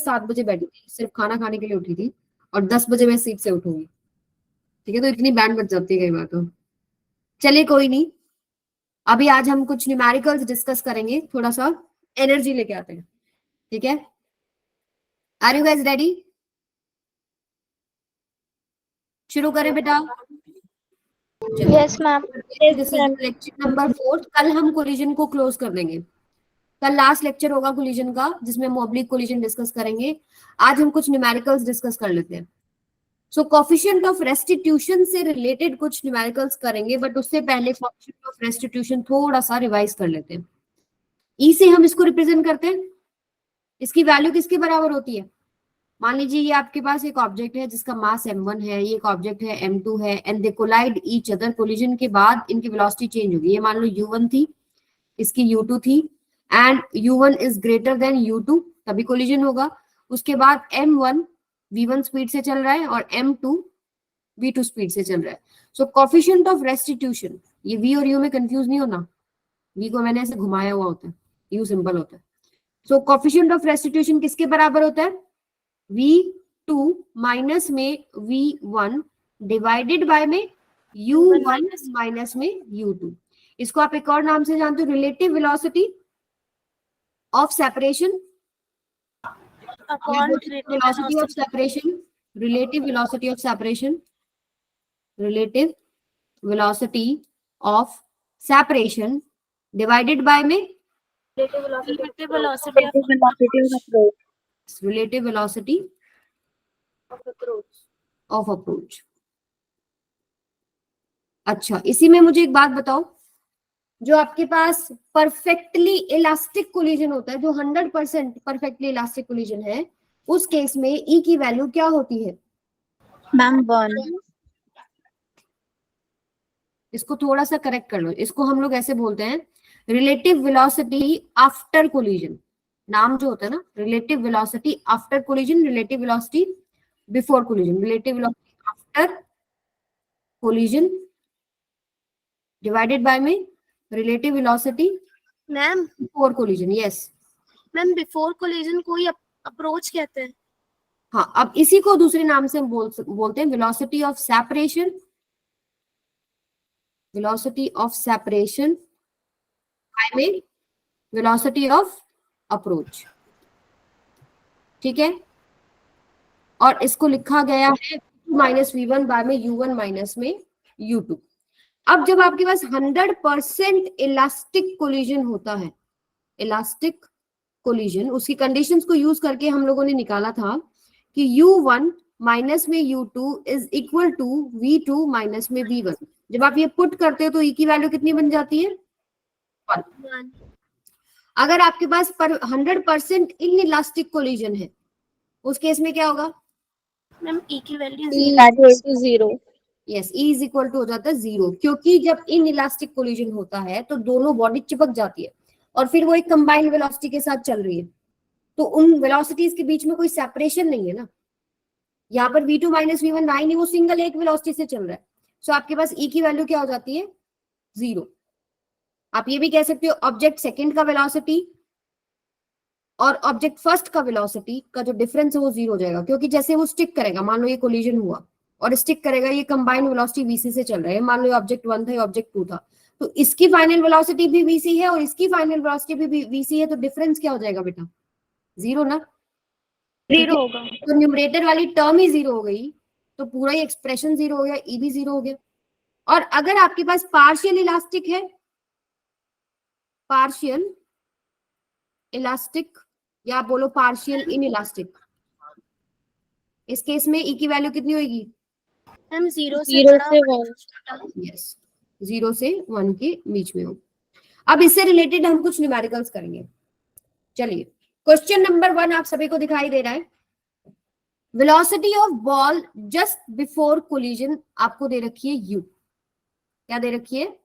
7 बजे बैठी थी, सिर्फ खाना खाने के लिए उठी थी, और 10 बजे मैं सीट से उठूंगी। ठीक है, तो इतनी बैंड बच जाती है कई बार तो। चलिए कोई नहीं, अभी आज हम कुछ न्यूमेरिकल्स डिस्कस करेंगे, थोड़ा सा एनर्जी लेके आते हैं। ठीक है, आर यू गाइस रेडी? शुरू करें बेटा? Yes ma'am. This is lecture number 4। कल हम कोलिजन को क्लोज कर देंगे। कल लास्ट लेक्चर होगा कोलिजन का, जिसमें हम ऑब्लिक कोलिजन डिस्कस करेंगे। आज हम कुछ न्यूमेरिकल्स डिस्कस कर लेते हैं। सो कोफिशिएंट ऑफ रेस्टिट्यूशन से रिलेटेड कुछ न्यूमेरिकल्स करेंगे, बट उससे पहले कोफिशिएंट ऑफ रेस्टिट्यूशन थोड़ा सा रिवाइज कर लेते हैं। ई से हम इसको रिप्रेजेंट करते हैं। इसकी वैल्यू किसके बराबर होती है? मान लीजिए ये आपके पास एक ऑब्जेक्ट है जिसका मास m1 है, ये एक ऑब्जेक्ट है m2 है, and they collide each other. Collision के बाद इनकी वेलोसिटी चेंज होगी। ये मान लो u1 थी, इसकी u2 थी, and u1 is greater than u2, तभी कोलिजन होगा। उसके बाद m1 v1 स्पीड से चल रहा है और m2 v2 स्पीड से चल रहा है। सो कोफिशिएंट ऑफ रेस्टिट्यूशन, ये v और u में कंफ्यूज नहीं होना, v को मैंने ऐसे घुमाया हुआ होता है, u सिंपल होता है। सो कोफिशिएंट ऑफ रेस्टिट्यूशन किसके बराबर होता है? v2 माइनस में v1 डिवाइडेड बाय में u1 माइनस में u2। इसको आप एक और नाम से जानते हो, relative velocity of separation, velocity of separation, relative velocity of separation, relative velocity of separation divided by में relative velocity of approach. relative velocity of approach। अच्छा, इसी में मुझे एक बात बताओ, जो आपके पास परफेक्टली इलास्टिक कोलिजन होता है, जो 100% परफेक्टली इलास्टिक कोलिजन है, उस केस में ई की वैल्यू क्या होती है? मैम 1। इसको थोड़ा सा करेक्ट कर लो, इसको हम लोग ऐसे बोलते हैं रिलेटिव वेलोसिटी आफ्टर कोलिजन। नाम जो होता है ना, relative velocity after collision, relative velocity before collision. Relative velocity after collision divided by में relative velocity ma'am before collision. Yes ma'am, before collision को ही अप्रोच कहते हैं। हाँ, अब इसी को दूसरे नाम से हम बोलते हैं velocity of separation, velocity of separation by में वेलोसिटी ऑफ अप्रोच। ठीक है, और इसको लिखा गया है माइनस v1 बाय में u1 माइनस में u2। अब जब आपके पास 100% इलास्टिक कोलिजन होता है, इलास्टिक कोलिजन, उसकी कंडीशंस को यूज करके हम लोगों ने निकाला था कि u1 माइनस में u2 is equal to v2 minus में v1। जब आप ये पुट करते हो तो e की वैल्यू कितनी बन जाती है? 1। अगर आपके पास 100% इन इलास्टिक कोलिजन है, उस केस में क्या होगा? मैम ई की value 0। Yes, e is equal to हो जाता है 0, क्योंकि जब इन इलास्टिक कोलिजन होता है तो दोनों बॉडी चिपक जाती है और फिर वो एक कंबाइंड वेलोसिटी के साथ चल रही है, तो उन वेलोसिटीज के बीच में कोई सेपरेशन नहीं है ना। यहाँ पर v2 माइनस v1 ना ही नहीं, वो सिंगल एक वेलोसिटी से चल रहा है। सो आपके पास e की वैल्यू क्या हो जाती है? 0। आप ये भी कह सकते हो ऑब्जेक्ट सेकंड का वेलोसिटी और ऑब्जेक्ट फर्स्ट का वेलोसिटी का जो डिफरेंस है वो 0 हो जाएगा, क्योंकि जैसे वो स्टिक करेगा, मान लो ये कोलिजन हुआ और स्टिक करेगा, ये कंबाइंड वेलोसिटी vc से चल रहा है। मान लो ऑब्जेक्ट 1 था, ऑब्जेक्ट 2 था, तो इसकी फाइनल वेलोसिटी भी vc है और इसकी फाइनल वेलोसिटी भी vc है, तो डिफरेंस क्या हो जाएगा बेटा? 0 ना। 0 होगा। तो न्यूमरेटर वाली टर्म ही 0 हो गई, तो पूरा ही एक्सप्रेशन 0 हो गया, ई भी 0 हो गया। और अगर आपके पास पार्शियल इलास्टिक है, पार्शियल इलास्टिक या आप बोलो पार्शियल इन इलास्टिक, इस केस में ई की वैल्यू कितनी होगी? मैम 0 से 1। यस, 0 से 1 के बीच में हो। अब इससे रिलेटेड हम कुछ न्यूमेरिकल्स करेंगे। चलिए, क्वेश्चन नंबर 1 आप सभी को दिखाई दे रहा है। Velocity of ball just before collision आपको दे रखी है u। क्या दे रखी है?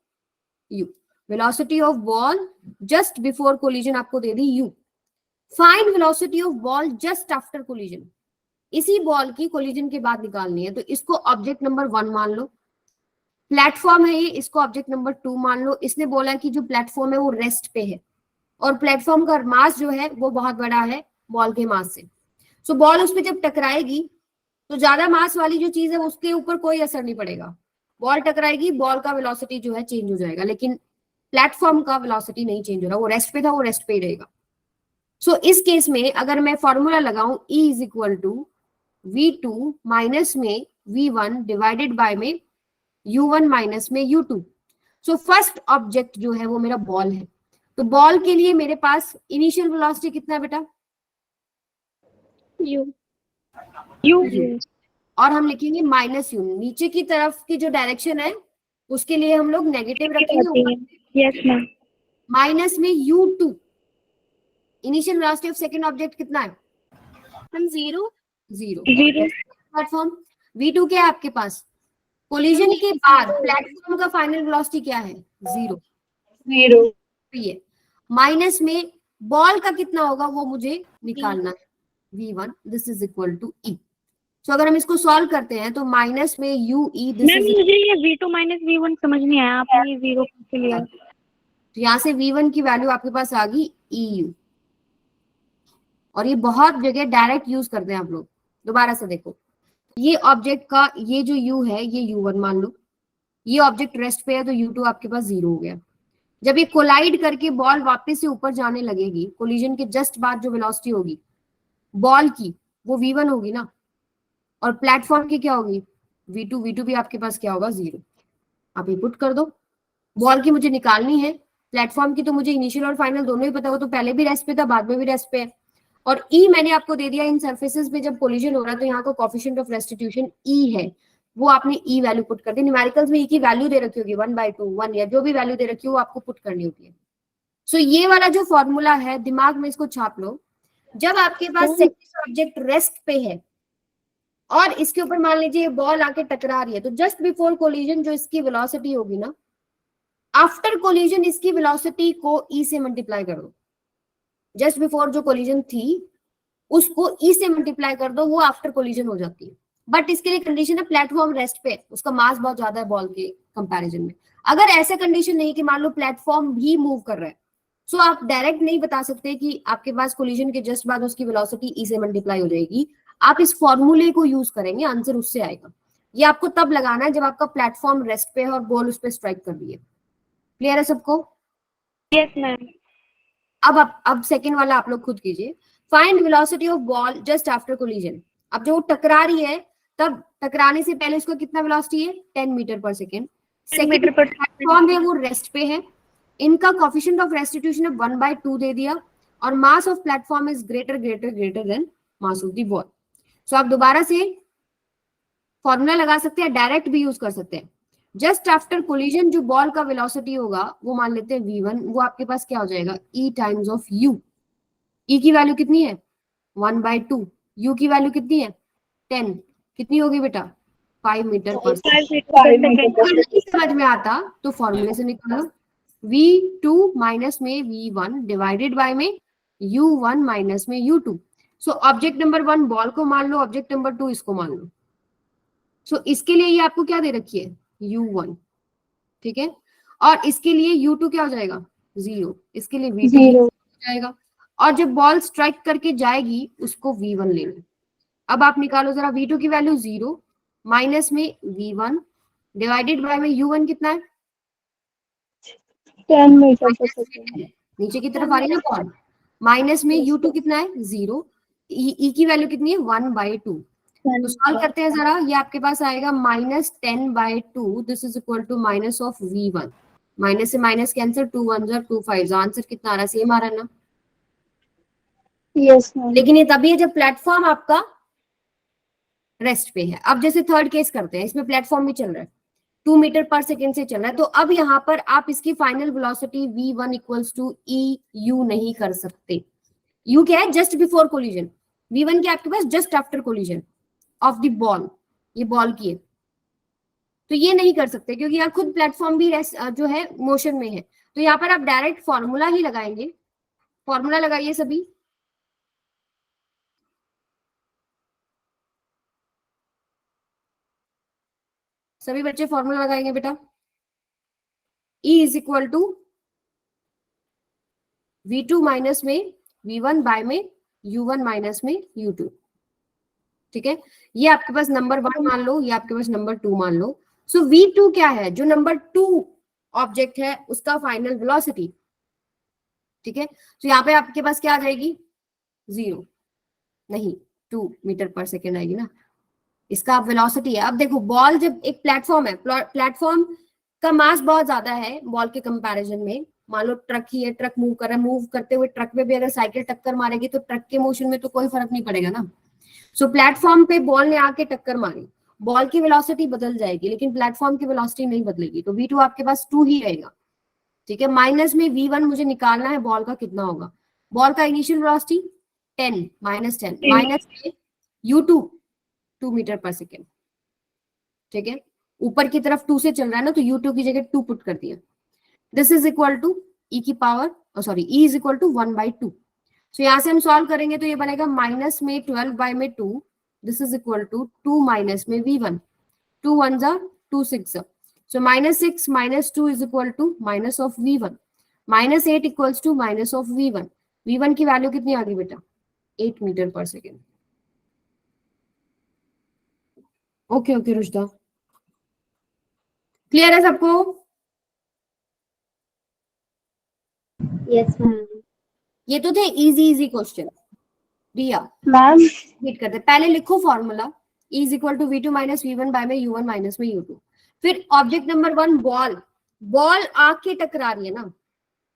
u। Velocity of ball just before collision आपको दे दी u। Find velocity of ball just after collision. इसी बॉल की कोलिजन के बाद निकालनी है, तो इसको ऑब्जेक्ट नंबर 1 मान लो। प्लेटफॉर्म है ये, इसको ऑब्जेक्ट नंबर 2 मान लो। इसने बोला कि जो प्लेटफॉर्म है वो रेस्ट पे है और प्लेटफॉर्म का मास जो है वो बहुत बड़ा है बॉल के मास से। सो बॉल उस पर जब टकराएगी तो ज्यादा मास वाली जो चीज है उसके ऊपर कोई असर नहीं पड़ेगा। बॉल टकराएगी, बॉल का वेलोसिटी जो है चेंज हो जाएगा, लेकिन प्लेटफॉर्म का वेलोसिटी नहीं चेंज हो रहा, वो रेस्ट पे था, वो रेस्ट पे ही रहेगा। सो इस केस में अगर मैं फॉर्मूला लगाऊं E is equal to V2 minus में V1 डिवाइडेड बाय में U1 माइनस में U2। सो फर्स्ट ऑब्जेक्ट जो है वो मेरा बॉल है, तो बॉल के लिए मेरे पास इनिशियल वेलोसिटी कितना है बेटा? यू यू और हम लिखेंगे माइनस यू, नीचे की तरफ की जो डायरेक्शन है उसके लिए हम लोग नेगेटिव रखेंगे, यस मैम। माइनस में U2। Initial velocity of second object कितना है? हम 0 0। जीरो प्लेटफॉर्म V2 क्या है आपके पास? कोलिजन के बाद प्लेटफॉर्म का फाइनल वेलोसिटी क्या है? 0। जीरो ये माइनस में बॉल का कितना होगा वो मुझे निकालना है, V1 this is equal to E। तो अगर हम इसको सॉल्व करते हैं तो माइनस में UE दिस मैम, इज, मुझे ये V2 माइनस V1 समझ नहीं आया, आपने ये जीरो कैसे लिया? तो यहाँ से V1 की वैल्यू आपके पास आ गई EU। और ये बहुत जगह डायरेक्ट यूज करते हैं आप लोग। दोबारा से देखो, ये ऑब्जेक्ट का ये जो U है ये U1 मान लो, ये ऑब्जेक्ट रेस्ट पे है तो U2 आपके पास 0 हो गया। जब ये कोलाइड करके बॉल वापस से ऊपर जाने लगेगी, कोलिजन के जस्ट बाद जो वेलोसिटी होगी बॉल की वो V1 होगी ना, और प्लेटफॉर्म की क्या होगी? V2। V2 भी आपके पास क्या होगा? 0। आप ये पुट कर दो। बॉल की मुझे निकालनी है, प्लेटफॉर्म की तो मुझे इनिशियल और फाइनल दोनों ही पता हो, तो पहले भी रेस्ट पे था, बाद में भी रेस्ट पे है। और E मैंने आपको दे दिया, इन सरफेसेस पे जब कोलिजन हो रहा है तो यहाँ का कोफिशिएंट ऑफ रेस्टिट्यूशन E है, वो आपने E वैल्यू पुट कर दी। न्यूमेरिकल्स में E की वैल्यू दे रखी होगी 1/2, 1 या जो भी वैल्यू दे रखी हो वो आपको पुट करनी होती है। सो ये वाला जो फॉर्मूला है दिमाग में इसको छाप लो। जब आपके पास सेकंड ऑब्जेक्ट रेस्ट पे है और इसके ऊपर मान लीजिए बॉल आके टकरा रही है, तो जस्ट बिफोर कोलिजन जो इसकी वेलोसिटी होगी ना, आफ्टर कोलिजन इसकी वेलोसिटी को E से मल्टीप्लाई कर दो। जस्ट बिफोर जो कोलिजन थी उसको E से मल्टीप्लाई कर दो, वो आफ्टर कोलिजन हो जाती है। बट इसके लिए कंडीशन है प्लेटफॉर्म रेस्ट पे, उसका मास बहुत ज्यादा है बॉल के कंपैरिजन में। अगर ऐसा कंडीशन नहीं कि मान लो प्लेटफॉर्म भी मूव कर रहा है, सो आप डायरेक्ट नहीं बता सकते कि आपके पास कोलिजन के जस्ट बाद उसकी वेलोसिटी E से मल्टीप्लाई हो जाएगी। आप इस फॉर्मूले को यूज करेंगे, आंसर उससे आएगा। ये आपको तब लगाना है जब आपका प्लेटफॉर्म रेस्ट पे है और बॉल उस पर स्ट्राइक कर रही है। क्लियर है सबको? Yes ma'am. अब सेकंड वाला आप लोग खुद कीजिए। Find velocity of ball just after collision. अब जो टकरा रही है तब टकराने से पहले उसका कितना वेलोसिटी है? 10 मीटर पर सेकेंड। सेकंड प्लेटफॉर्म है वो रेस्ट पे है, इनका कोफिशिएंट ऑफ रेस्टिट्यूशन 1/2 दे दिया, और mass of platform is greater greater greater than mass of the ball. So आप दोबारा से फॉर्मूला लगा सकते हैं, डायरेक्ट भी यूज कर सकते हैं। जस्ट आफ्टर कोलिजन जो बॉल का वेलोसिटी होगा वो मान लेते हैं V1, वो आपके पास क्या हो जाएगा? E times of U। E की वैल्यू कितनी है? 1/2। U की वैल्यू कितनी है? 10। कितनी होगी बेटा? 5 मीटर पर सेकंड। समझ में आता तो फॉर्मूले से निकालो, V2 माइनस में V1 डिवाइडेड बाय में U1 माइनस में U2। So object number 1 ball को मान लो, ऑब्जेक्ट नंबर 2 इसको मान लो। सो इसके लिए ये आपको क्या दे रखी है? U1, ठीक है। और इसके लिए U2 क्या हो जाएगा? 0। इसके लिए V2 हो जाएगा। और जब बॉल स्ट्राइक करके जाएगी उसको V1 लेना। अब आप निकालो जरा, V2 की वैल्यू 0 माइनस में V1 डिवाइडेड बाय में U1 कितना है? 10 मीटर पर सेकंड। नीचे की तरफ आ रही है ना बॉल, माइनस में U2 कितना है? 0। E की वैल्यू कितनी है? 1/2। तो सॉल्व करते हैं जरा, ये आपके पास आएगा -10/2 this is equal to minus of V1। Minus से माइनस कैंसिल, 2 1 जा 2 5, आंसर कितना आ रहा है? सेम आ रहा है ना? Yes ma'am. लेकिन ये तभी है जब प्लेटफॉर्म आपका रेस्ट पे है। अब जैसे थर्ड केस करते हैं, इसमें प्लेटफॉर्म भी चल रहा है, 2 मीटर पर सेकेंड से चल रहा है, तो अब यहाँ पर आप इसकी final velocity V1 equals to EU नहीं कर सकते। U क्या है? Just before collision. V1 क्या आपके पास? Just after collision of the ball, ये बॉल की है, तो ये नहीं कर सकते क्योंकि यहाँ खुद प्लेटफॉर्म भी जो है मोशन में है। तो यहाँ पर आप डायरेक्ट फॉर्मूला ही लगाएंगे। फॉर्मूला लगाइए सभी। सभी बच्चे फॉर्मूला लगाएंगे बेटा। E is equal to V2 minus में V1 बाय में U1 माइनस में U2। ठीक है, ये आपके पास नंबर 1 मान लो, ये आपके पास नंबर 2 मान लो। सो v2 क्या है, जो नंबर 2 ऑब्जेक्ट है उसका फाइनल वेलोसिटी। ठीक है, तो यहाँ पे आपके पास क्या आ जाएगी, 0 नहीं 2 मीटर पर सेकेंड आएगी ना, इसका वेलोसिटी है। अब देखो बॉल जब एक प्लेटफॉर्म है, प्लेटफॉर्म का मास बहुत ज्यादा है बॉल के कंपैरिजन में। मान लो ट्रक ही है, ट्रक मूव कर रहा है, मूव करते हुए ट्रक में भी अगर साइकिल टक्कर मारेगी तो ट्रक के मोशन में तो कोई फर्क नहीं पड़ेगा ना। सो प्लेटफॉर्म पे बॉल ने आके टक्कर मारी, बॉल की वेलोसिटी बदल जाएगी लेकिन प्लेटफॉर्म की वेलोसिटी नहीं बदलेगी, तो v2 आपके पास 2 ही रहेगा। ठीक है, माइनस में v1 मुझे निकालना है, बॉल का कितना होगा, बॉल का इनिशियल वेलोसिटी 10 माइनस 10 माइनस में u2 2 मीटर पर सेकेंड। ठीक है, ऊपर की तरफ 2 से चल रहा है ना, तो u2 की जगह 2 पुट कर दिया। This is equal to e की power sorry e is equal to 1/2। So यहां से हम सॉल्व करेंगे तो ये बनेगा माइनस में 12 बाय में 2, this is equal to 2 minus में v1, 2 1 जा 2 6 जा, so minus 6 minus 2 is equal to minus of v1, minus 8 equals to minus of v1। v1 की वैल्यू कितनी आ गई बेटा, 8 मीटर पर second. Okay okay Ruchita, clear है सबको? Yes ma'am. ये तो थे easy easy question. Riya ma'am repeat करते, पहले लिखो formula E is equal to v2 minus v1 by में u1 माइनस में u2। फिर ऑब्जेक्ट नंबर 1 बॉल, बॉल आके टकरा रही है ना,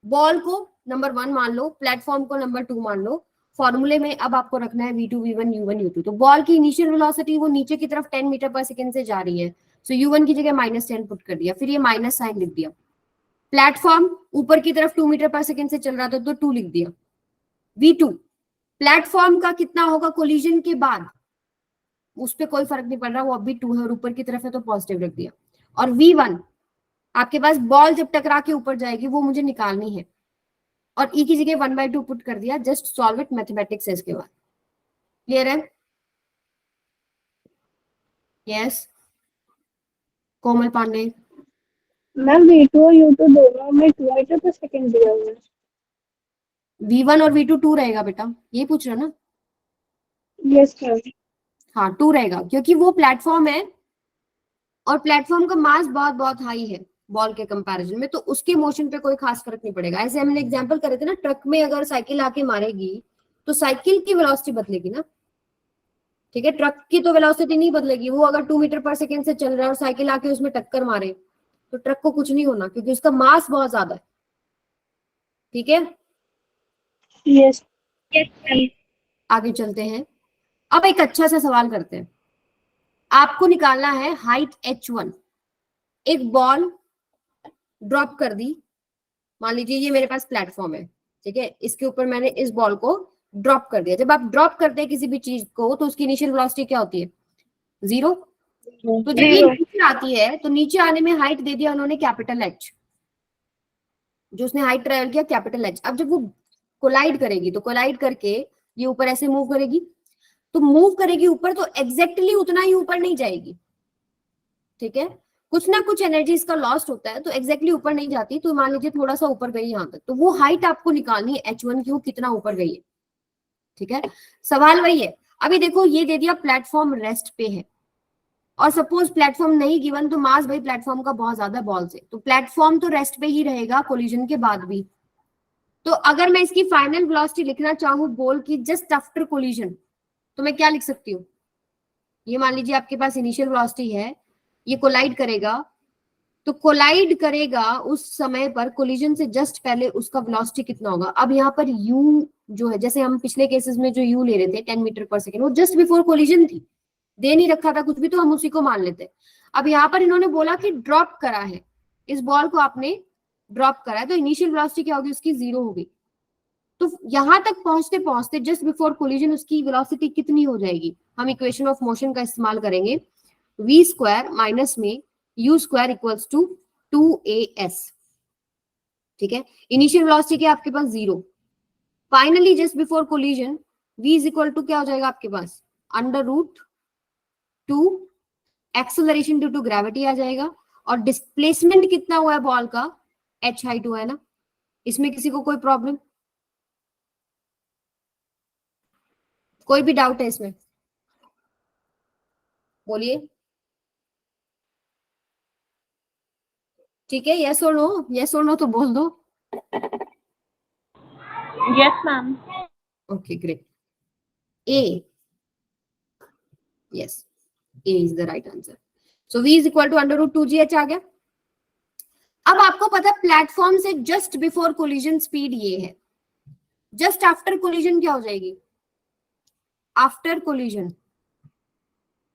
बॉल को नंबर 1 मान लो, प्लेटफॉर्म को नंबर 2 मान लो। फॉर्मूले में अब आपको रखना है v2 v1 u1 u2। तो बॉल की इनिशियल वेलोसिटी वो नीचे की तरफ 10 मीटर पर सेकेंड से जा रही है, सो u1 की जगह माइनस 10 पुट कर दिया, फिर ये माइनस साइन लिख दिया। प्लेटफॉर्म ऊपर की तरफ 2 मीटर पर सेकेंड से चल रहा था तो 2 लिख दिया। v2 प्लेटफॉर्म का कितना होगा कोलिजन के बाद, उस पर कोई फर्क नहीं पड़ रहा, वो अभी 2 है और ऊपर की तरफ है तो पॉजिटिव रख दिया। और v1 आपके पास बॉल जब टकरा के ऊपर जाएगी वो मुझे निकालनी है, और e की जगह 1/2 पुट कर दिया। जस्ट सॉल्व इट मैथमेटिक्स है इसके बाद। क्लियर है? यस कोमल पांडे। मैम v2 और u2 दोनों में 2 मीटर पर सेकेंड दिया हुआ है। v1 और v2 2 रहेगा बेटा, ये पूछ रहा ना? Yes ma'am. हाँ 2 रहेगा, क्योंकि वो प्लेटफॉर्म है और प्लेटफॉर्म का मास बहुत बहुत हाई है बॉल के कंपैरिजन में, तो उसके मोशन पे कोई खास फर्क नहीं पड़ेगा। ऐसे हमने एग्जांपल करे थे ना, ट्रक में अगर साइकिल आके मारेगी तो साइकिल की वेलोसिटी बदलेगी ना। ठीक है, ट्रक की तो वेलोसिटी नहीं बदलेगी, वो अगर 2 मीटर पर सेकेंड से चल रहा है और साइकिल आके उसमें टक्कर मारे तो ट्रक को कुछ नहीं होना, क्योंकि उसका मास बहुत ज्यादा है। ठीक है, यस मैम। आगे चलते हैं। अब एक अच्छा सा सवाल करते हैं। आपको निकालना है हाइट h1। एक बॉल ड्रॉप कर दी, मान लीजिए ये मेरे पास प्लेटफॉर्म है, ठीक है, इसके ऊपर मैंने इस बॉल को ड्रॉप कर दिया। जब आप ड्रॉप करते हैं किसी भी चीज को तो उसकी इनिशियल वेलोसिटी क्या होती है, 0। तो जब ये नीचे आती है तो नीचे आने में हाइट दे दिया उन्होंने कैपिटल H, जो उसने हाइट ट्रेवल किया कैपिटल H। अब जब वो कोलाइड करेगी तो कोलाइड करके ये ऊपर ऐसे मूव करेगी, तो मूव करेगी ऊपर, तो एग्जैक्टली उतना ही ऊपर नहीं जाएगी। ठीक है, कुछ ना कुछ एनर्जी इसका लॉस्ट होता है, तो एग्जैक्टली ऊपर नहीं जाती। तो मान लीजिए थोड़ा सा ऊपर गई यहाँ तक, तो वो हाइट आपको निकालनी है h1 की, वो कितना ऊपर गई है। ठीक है, सवाल वही है। अभी देखो ये दे दिया प्लेटफॉर्म रेस्ट पे है, और सपोज प्लेटफॉर्म नहीं गिवन, तो मास भाई प्लेटफॉर्म का बहुत ज्यादा बॉल से, तो प्लेटफॉर्म तो रेस्ट पे ही रहेगा कोलिजन के बाद भी। तो अगर मैं इसकी फाइनल वेलोसिटी लिखना चाहूँ बॉल की जस्ट आफ्टर कोलिजन, तो मैं क्या लिख सकती हूँ, ये मान लीजिए आपके पास इनिशियल वेलोसिटी है, ये कोलाइड करेगा, तो कोलाइड करेगा उस समय पर कोलिजन से जस्ट पहले उसका वेलोसिटी कितना होगा। अब यहाँ पर u जो है, जैसे हम पिछले केसेस में जो u ले रहे थे 10 मीटर पर सेकेंड, वो जस्ट बिफोर कोलिजन थी, दे नहीं रखा था कुछ भी, तो हम उसी को मान लेते। अब यहाँ पर इन्होंने बोला कि ड्रॉप करा है, इस बॉल को आपने ड्रॉप करा है, तो इनिशियल वेलोसिटी क्या होगी उसकी, 0 होगी। तो यहां तक पहुंचते पहुंचते जस्ट बिफोर कोलिजन उसकी वेलोसिटी कितनी हो जाएगी, हम इक्वेशन ऑफ मोशन का इस्तेमाल करेंगे, v स्क्वायर माइनस में u square equals to 2as। ठीक है, इनिशियल वेलोसिटी क्या आपके पास 0, finally just before collision v is equal to क्या हो जाएगा आपके पास, √2 एक्सेलरेशन ड्यू टू ग्रेविटी आ जाएगा, और डिस्प्लेसमेंट कितना हुआ है बॉल का, h हाइट हुआ है ना। इसमें किसी को कोई प्रॉब्लम, कोई भी डाउट है इसमें? बोलिए, ठीक है, यस और नो, यस और नो तो बोल दो। Yes, ma'am. Okay great, A, yes, A is the right answer. So v is equal to under root 2gh आ गया। अब आपको पता है प्लेटफॉर्म से जस्ट बिफोर कोलिजन स्पीड ये है, जस्ट आफ्टर कोलिजन क्या हो जाएगी, after collision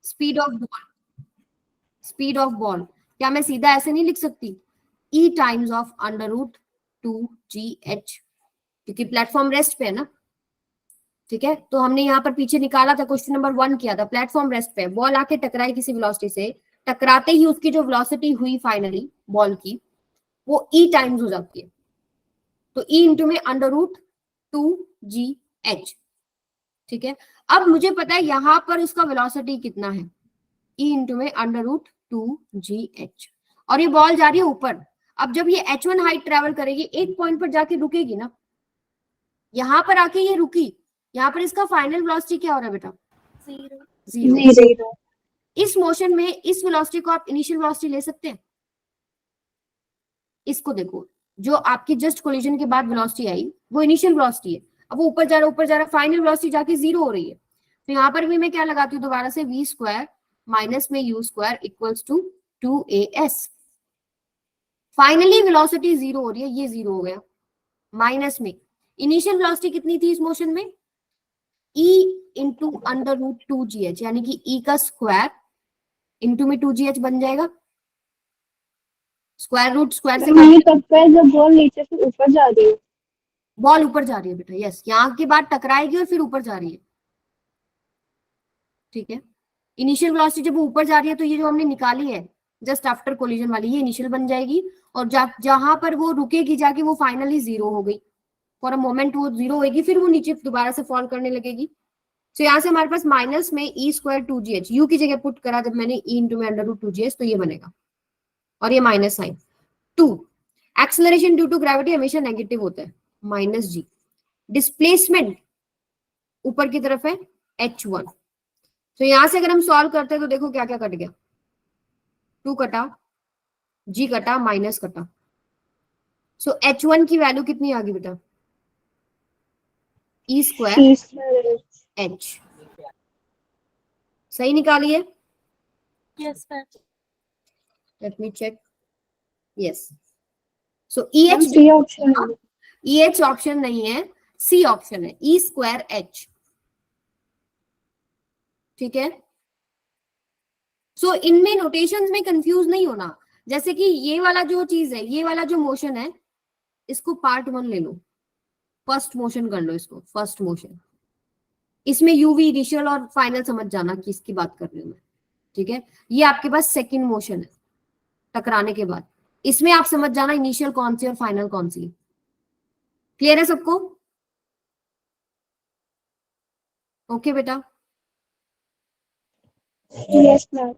speed of ball, speed of ball क्या मैं सीधा ऐसे नहीं लिख सकती, e times of under root 2gh, क्योंकि प्लेटफॉर्म रेस्ट पे है ना, ठीक है। तो हमने यहाँ पर पीछे निकाला था, क्वेश्चन नंबर 1 किया था, प्लेटफॉर्म रेस्ट पे, बॉल आके टकराई किसी वेलोसिटी से, टकराते ही उसकी जो वेलोसिटी हुई फाइनली बॉल की, वो e टाइम्स हो जाती है, तो e इंटू में अंडर रूट 2gh, ठीक है। अब मुझे पता है यहां पर उसका वेलोसिटी कितना है, e इंटू में अंडर रूट 2gh, और ये बॉल जा रही है ऊपर। अब जब ये h1 हाइट ट्रेवल करेगी, एक पॉइंट पर जाके रुकेगी ना, यहां पर आके ये रुकी, यहाँ पर इसका फाइनल वेलोसिटी क्या हो रहा है बेटा, 0। जीरो। इस मोशन में इस वेलोसिटी को आप इनिशियल वेलोसिटी ले सकते हैं। इसको देखो, जो आपकी जस्ट कोलिजन के बाद वेलोसिटी आई वो इनिशियल वेलोसिटी है, अब वो ऊपर जा रहा, ऊपर जा रहा, फाइनल वेलोसिटी जाके 0 हो रही है। तो यहाँ पर भी मैं क्या लगाती हूँ दोबारा से, v स्क्वायर माइनस में u square equals to 2as। Finally velocity 0 हो रही है, ये 0 हो गया, माइनस में इनिशियल वेलोसिटी कितनी थी इस मोशन में, e into under root 2gh, यानी कि e का स्क्वायर इंटू में 2gh बन जाएगा, स्क्वायर रूट स्क्वायर से नहीं तब पे जब बॉल नीचे से ऊपर जा रही है, बॉल ऊपर जा रही है बेटा, यस, यहाँ के बाद टकराएगी और फिर ऊपर जा रही है, ठीक है। इनिशियल वेलोसिटी जब ऊपर जा रही है तो ये जो हमने निकाली है जस्ट आफ्टर कोलिजन वाली, ये इनिशियल बन जाएगी, और जहां पर वो रुकेगी जाके वो फाइनली 0 हो गई, फॉर अ मोमेंट वो 0 होगी, फिर वो नीचे दोबारा से फॉल करने लगेगी। तो यहाँ से हमारे पास माइनस में e स्क्वायर 2gh, u की जगह पुट करा जब मैंने e इंटू में अंडर रूट 2gh, तो ये बनेगा, और ये minus sign 2। Acceleration due to gravity हमेशा नेगेटिव होता है, माइनस g। डिस्प्लेसमेंट ऊपर की तरफ है h1। तो यहां से अगर हम सॉल्व करते हैं तो देखो क्या क्या कट गया, 2 कटा, g कटा, माइनस कटा। सो h1 की वैल्यू कितनी आ गई बेटा, e स्क्वायर h, सही निकालिए, Yes, ma'am. Let me check, yes. So EH, C option है। EH ऑप्शन नहीं है, C ऑप्शन है, E स्क्वायर H, ठीक है। सो इनमें नोटेशंस में कंफ्यूज नहीं होना, जैसे कि ये वाला जो चीज है, ये वाला जो मोशन है, इसको पार्ट 1 ले लो, फर्स्ट मोशन कर लो इसको, फर्स्ट मोशन, इसमें यूवी इनिशियल और फाइनल समझ जाना किसकी बात कर रही हूं मैं, ठीक है। ये आपके पास सेकंड मोशन है टकराने के बाद, इसमें आप समझ जाना इनिशियल कौन सी और फाइनल कौन सी। क्लियर है सबको, ओके बेटा। Yes ma'am.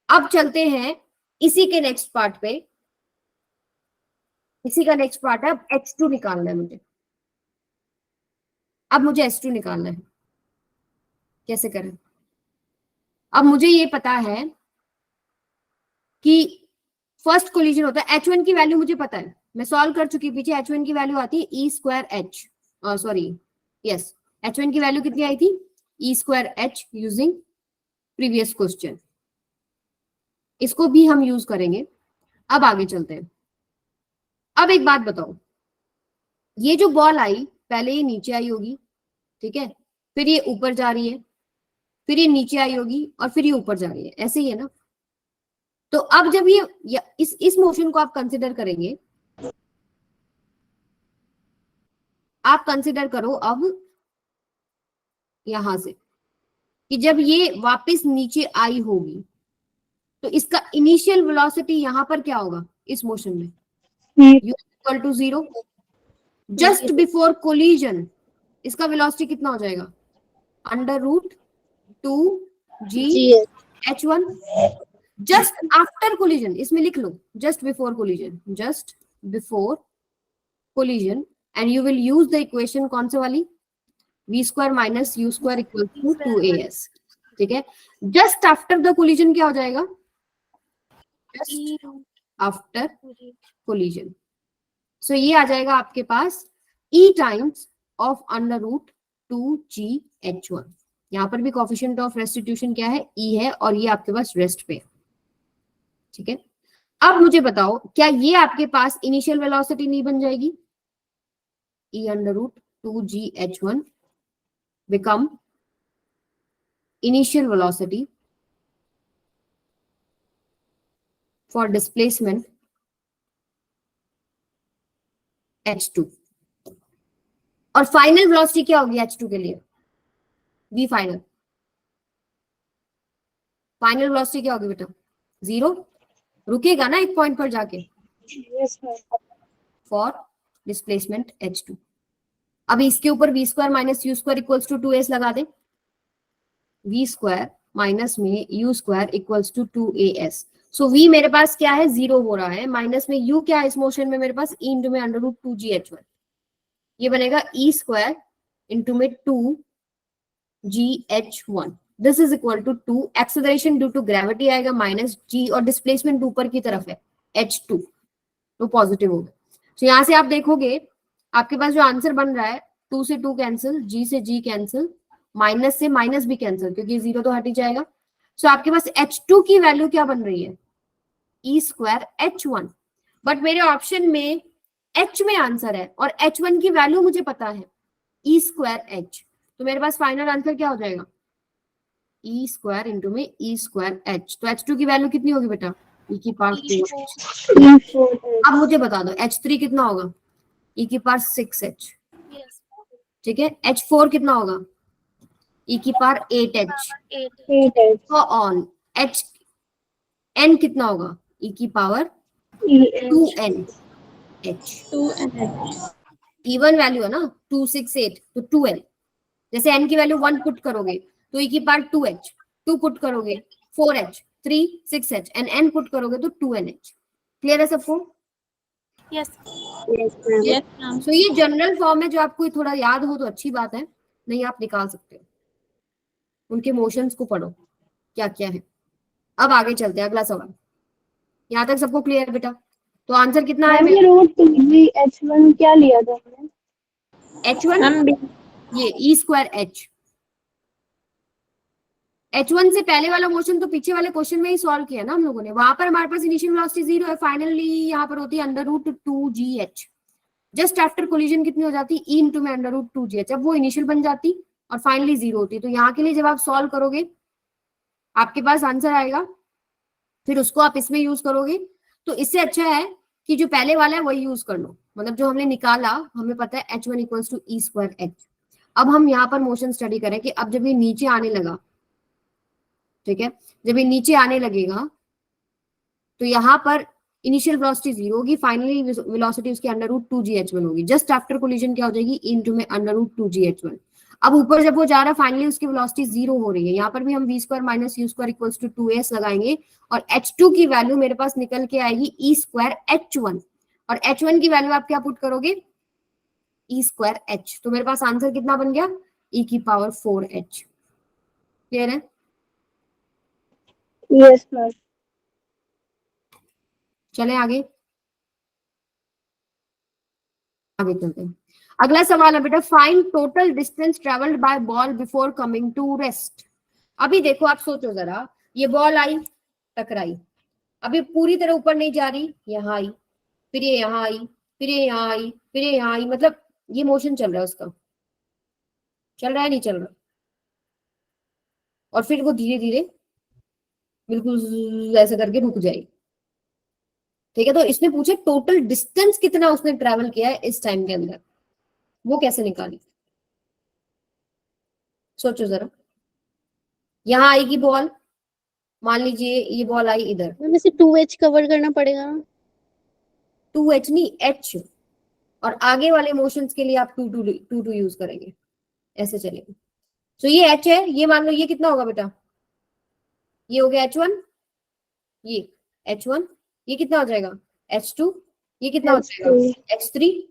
अब चलते हैं इसी के नेक्स्ट पार्ट पे, इसी का नेक्स्ट पार्ट है, अब H2 निकालना है मुझे, अब मुझे H2 निकालना है, कैसे करें। अब मुझे ये पता है कि फर्स्ट कोलिजन होता है, H1 की वैल्यू मुझे पता है, मैं सॉल्व कर चुकी, पीछे H1 की वैल्यू आती है E square H, sorry yes, H1 की वैल्यू कितनी आई थी, E square H, using previous question, इसको भी हम यूज करेंगे। अब आगे चलते हैं। अब एक बात बताओ, ये जो बॉल आई पहले ये नीचे आई होगी, ठीक है, फिर ये ऊपर जा रही है, फिर ये नीचे आई होगी, और फिर ये ऊपर जा रही है, ऐसे ही है ना। तो अब जब ये इस मोशन को आप कंसिडर करेंगे, आप कंसिडर करो अब यहां से कि जब ये वापस नीचे आई होगी तो इसका इनिशियल वेलोसिटी यहां पर क्या होगा, इस मोशन में u equal to 0, just before collision इसका वेलोसिटी कितना हो जाएगा, under root 2gh1। Just after collision इसमें लिख लो, just before collision, just before collision, and you will use the equation कौन से वाली, v square minus u square equal to 2as, ठीक है, जस्ट आफ्टर द कोलिजन क्या हो जाएगा, जस्ट आफ्टर कोलिजन। सो ये आ जाएगा आपके पास E times of under root 2GH1। यहाँ पर भी कोफिशिएंट ऑफ रेस्टिट्यूशन क्या है, E है, और ये आपके पास रेस्ट पे, ठीक है। अब मुझे बताओ क्या ये आपके पास इनिशियल वेलोसिटी नहीं बन जाएगी, E under root 2GH1 become initial velocity for displacement h2, और फाइनल वेलोसिटी क्या होगी h2 के लिए, v फाइनल, फाइनल वेलोसिटी क्या होगी बेटा, 0, रुकेगा ना एक पॉइंट पर जाके, Yes, ma'am. For displacement h2। अब इसके ऊपर v square minus u square equals to 2s लगा दे, v स्क्वायर माइनस में u square equals to 2as। So v मेरे पास क्या है, 0 हो रहा है, माइनस में u क्या है इस मोशन में मेरे पास, e इंटू में अंडर रूट 2GH1, ये बनेगा e स्क्वायर इंटू में 2GH1, this is equal to 2, acceleration due to gravity आएगा माइनस g, और डिस्प्लेसमेंट ऊपर की तरफ है h2, तो पॉजिटिव होगा। तो यहाँ से आप देखोगे आपके पास जो आंसर बन रहा है, 2 से 2 कैंसिल, g से g कैंसिल, माइनस से माइनस भी कैंसिल, क्योंकि 0 तो हट ही जाएगा। सो आपके पास h2 की वैल्यू क्या बन रही है, e स्क्वायर h1, बट मेरे ऑप्शन में h में आंसर है और h1 की वैल्यू मुझे पता है e स्क्वायर h, तो मेरे पास फाइनल आंसर क्या हो जाएगा, e स्क्वायर इंटू में e स्क्वायर h। तो h2 की वैल्यू कितनी होगी बेटा, e की पावर 4। अब मुझे बता दो h3 कितना होगा, e की पावर 6h, ठीक है, h4 कितना होगा, e की पावर 8h, 8h. तो ऑन h n कितना होगा, e की power 2n h, 2h. Even value है ना, 2 6 8, तो 2n, जैसे n की वैल्यू 1 पुट करोगे तो e की पावर 2h, 2 पुट करोगे 4h, 3 6h, and n put करोगे तो 2nh। क्लियर है सबको, यस Yes, ma'am. सो ये जनरल फॉर्म है, जो आपको थोड़ा याद हो तो अच्छी बात है, नहीं आप निकाल सकते हो, उनके मोशंस को पढ़ो क्या क्या है। अब आगे चलते हैं, अगला सवाल, यहाँ तक सबको क्लियर है बेटा, तो आंसर कितना है मैम ये रूट 2GH1 क्या लिया था हमने? h1, मैम ये e स्क्वायर h, h1 से पहले वाला मोशन तो पीछे वाले क्वेश्चन में ही सॉल्व किया ना हम लोगों ने, वहां पर हमारे पास इनिशियल वेलोसिटी 0 है, फाइनली यहाँ पर होती है under root 2GH, just after collision कितनी हो जाती, e इंटू में अंडर रूट 2GH, अब वो इनिशियल बन जाती और फाइनली 0 होती। तो यहाँ के लिए जब आप सॉल्व करोगे आपके पास आंसर आएगा, फिर उसको आप इसमें यूज करोगे, तो इससे अच्छा है कि जो पहले वाला है वही यूज कर लो, मतलब जो हमने निकाला हमें पता है h1 equals to e square h। अब हम यहाँ पर मोशन स्टडी करें कि अब जब ये नीचे आने लगा, ठीक है, जब ये नीचे आने लगेगा तो यहाँ पर इनिशियल वेलोसिटी 0 होगी, फाइनली वेलोसिटी उसके अंडर रूट 2GH1 होगी, जस्ट आफ्टर कोलिजन क्या हो जाएगी, e इंटू में अंडर रूट 2GH1। अब ऊपर जब वो जा रहा है फाइनली उसकी वेलोसिटी 0 हो रही है, यहाँ पर भी हम v square minus u square equals to 2s लगाएंगे, और h2 की वैल्यू मेरे पास निकल के आएगी e स्क्वायर h1, और h1 की वैल्यू आप क्या पुट करोगे, e स्क्वायर h, तो मेरे पास आंसर कितना बन गया, e की पावर 4h। क्लियर है, यस मैम. चले आगे आगे चलते हैं। अगला सवाल है बेटा, find total distance travelled by ball before coming to rest. अभी देखो आप सोचो जरा, ये बॉल आई टकराई, अभी पूरी तरह ऊपर नहीं जा रही, यहाँ आई, फिर ये यहाँ आई, फिर ये यहाँ आई, फिर ये यहाँ आई, मतलब ये मोशन चल रहा है उसका, चल रहा है नहीं चल रहा, और फिर वो धीरे धीरे बिल्कुल ऐसे करके रुक जाएगी, ठीक है। तो इसने पूछे टोटल डिस्टेंस कितना उसने ट्रेवल किया है इस टाइम के अंदर, वो कैसे निकाली, सोचो जरा। यहाँ आएगी बॉल, मान लीजिए ये बॉल आई इधर, मैम इसे 2h कवर करना पड़ेगा ना, 2h नहीं h, और आगे वाले मोशंस के लिए आप 2 यूज करेंगे, ऐसे चलेगा। तो ये h है, ये मान लो ये कितना होगा बेटा, ये हो गया h1, ये h1, ये कितना हो जाएगा h2, ये कितना हो जाएगा h3।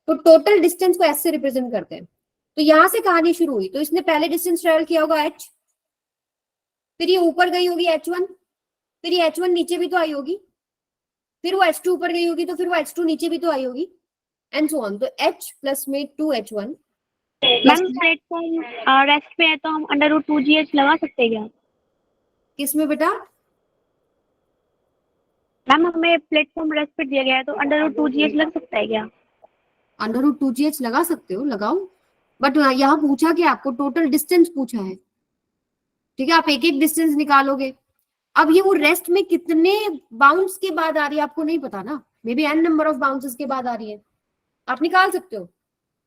तो टोटल डिस्टेंस को s से रिप्रेजेंट करते हैं, तो यहां से कहानी शुरू हुई, तो इसने पहले डिस्टेंस ट्रेवल किया होगा h, फिर ये ऊपर गई होगी H1, फिर ये H1 नीचे भी तो आई होगी, फिर वो H2 ऊपर गई होगी तो फिर वो H2 नीचे भी तो आई होगी, एंड सो ऑन। तो H प्लस में 2H1 मैम प्लेटफॉर्म रेस्ट पे है तो हम √2GH लगा सकते हैं क्या? किसमें बेटा? मैम हमें प्लेटफॉर्म रेस्ट पे दिया गया है तो √2GH लग सकता है क्या? √2GH लगा सकते हो, लगाओ, बट यहाँ पूछा कि आपको टोटल डिस्टेंस पूछा है, ठीक है, आप एक एक डिस्टेंस निकालोगे। अब ये वो रेस्ट में कितने बाउंस के बाद आ रही है आपको नहीं पता ना, may be n number of bounces के बाद आ रही है, आप निकाल सकते हो,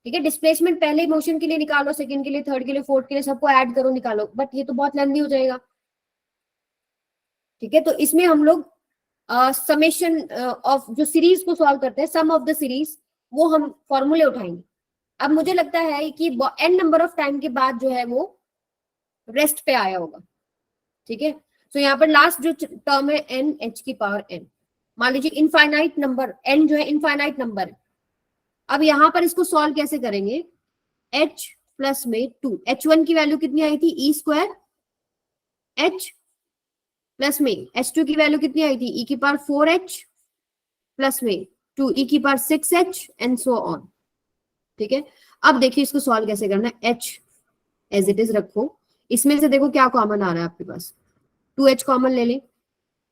ठीक है। डिस्प्लेसमेंट पहले मोशन के लिए निकालो, सेकंड के लिए, थर्ड के लिए, फोर्थ के लिए, सबको ऐड करो, निकालो, बट ये तो बहुत लेंथी हो जाएगा, ठीक है। तो इसमें हम लोग समेशन ऑफ जो सीरीज को सॉल्व करते हैं, सम ऑफ द सीरीज, वो हम फॉर्मूले उठाएंगे। अब मुझे लगता है कि n नंबर ऑफ टाइम के बाद जो है वो रेस्ट पे आया होगा, ठीक है। तो यहाँ पर लास्ट जो टर्म है n h की पावर n, मान लीजिए इनफाइनाइट नंबर n जो है इनफाइनाइट नंबर है। अब यहाँ पर इसको सॉल्व कैसे करेंगे? h प्लस में 2, h1 की वैल्यू कितनी आई थी? e स्क्वायर, h प्लस में h2 की वैल्यू कितनी आई थी? e की पावर 4h प्लस में 2 e की power 6h and so on, ठीक है। अब देखिए इसको सॉल्व कैसे करना है। h एज इट इज रखो, इसमें से देखो क्या कॉमन आ रहा है आपके पास, 2h कॉमन ले लें,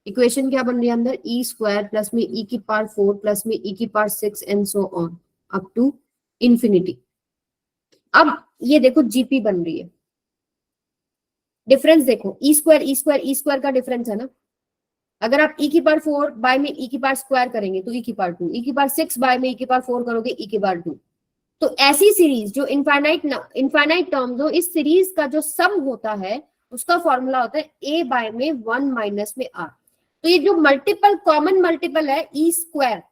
इक्वेशन क्या बन रही है अंदर? e स्क्वायर प्लस में e की पावर 4 प्लस में e की power 6 and so on up to infinity. अब ये देखो जीपी बन रही है, डिफरेंस देखो, e स्क्वायर का डिफरेंस है ना। अगर आप e की पावर 4 बाय में e की पावर स्क्वायर करेंगे तो e की पावर 2, e की पावर 6 बाय में e की पावर 4 करोगे e की पावर 2। तो ऐसी सीरीज जो इनफाइनाइट टर्म्स हो, इस सीरीज का जो सम होता है उसका फॉर्मूला होता है a बाय में 1 माइनस में r। तो ये जो मल्टीपल कॉमन मल्टीपल है e स्क्वायर,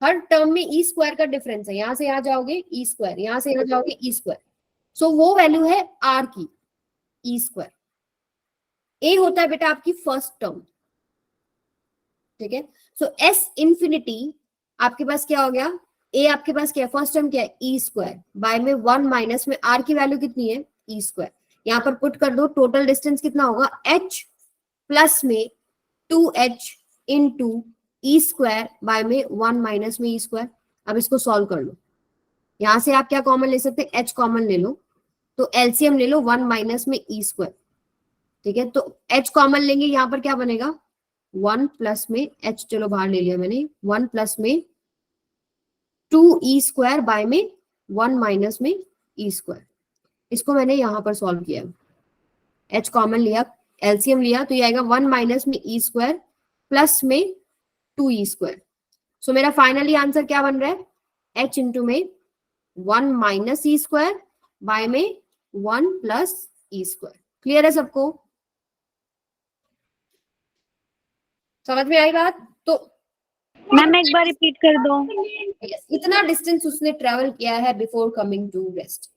हर टर्म में e स्क्वायर का डिफरेंस है, यहां से यहां जाओगे e स्क्वायर, यहां से यहां जाओगे e स्क्वायर, सो वो वैल्यू है r की e स्क्वायर। a होता है बेटा आपकी फर्स्ट टर्म, ठीक है। सो s इंफिनिटी आपके पास क्या हो गया? a आपके पास क्या है? फर्स्ट टर्म क्या है? e स्क्वायर बाय में 1 माइनस में r की वैल्यू कितनी है? e square. यहाँ पर पुट कर दो, टोटल डिस्टेंस कितना होगा? h प्लस में 2h into e square by में 1 माइनस में e स्क्वायर। अब इसको सॉल्व कर लो, यहां से आप क्या कॉमन ले सकते हैं? h कॉमन ले लो, तो एलसीएम ले लो 1 माइनस में e स्क्वायर, ठीक है। तो h कॉमन लेंगे, यहाँ पर क्या बनेगा? 1 प्लस में h, चलो बाहर ले लिया मैंने, 1 प्लस में 2e स्क्वायर बाय में 1 माइनस में e स्क्वायर। इसको मैंने यहां पर सॉल्व किया, h कॉमन लिया, एलसीएम लिया, तो ये आएगा 1 माइनस में e स्क्वायर प्लस में 2e स्क्वायर। सो मेरा फाइनली आंसर क्या बन रहा है? h इंटू में 1 माइनस e स्क्वायर बाय में 1 प्लस e स्क्वायर। क्लियर है सबको? समझ में आई बात? तो मैम एक बार रिपीट कर दो। yes, इतना डिस्टेंस उसने ट्रेवल किया है बिफोर कमिंग टू रेस्ट।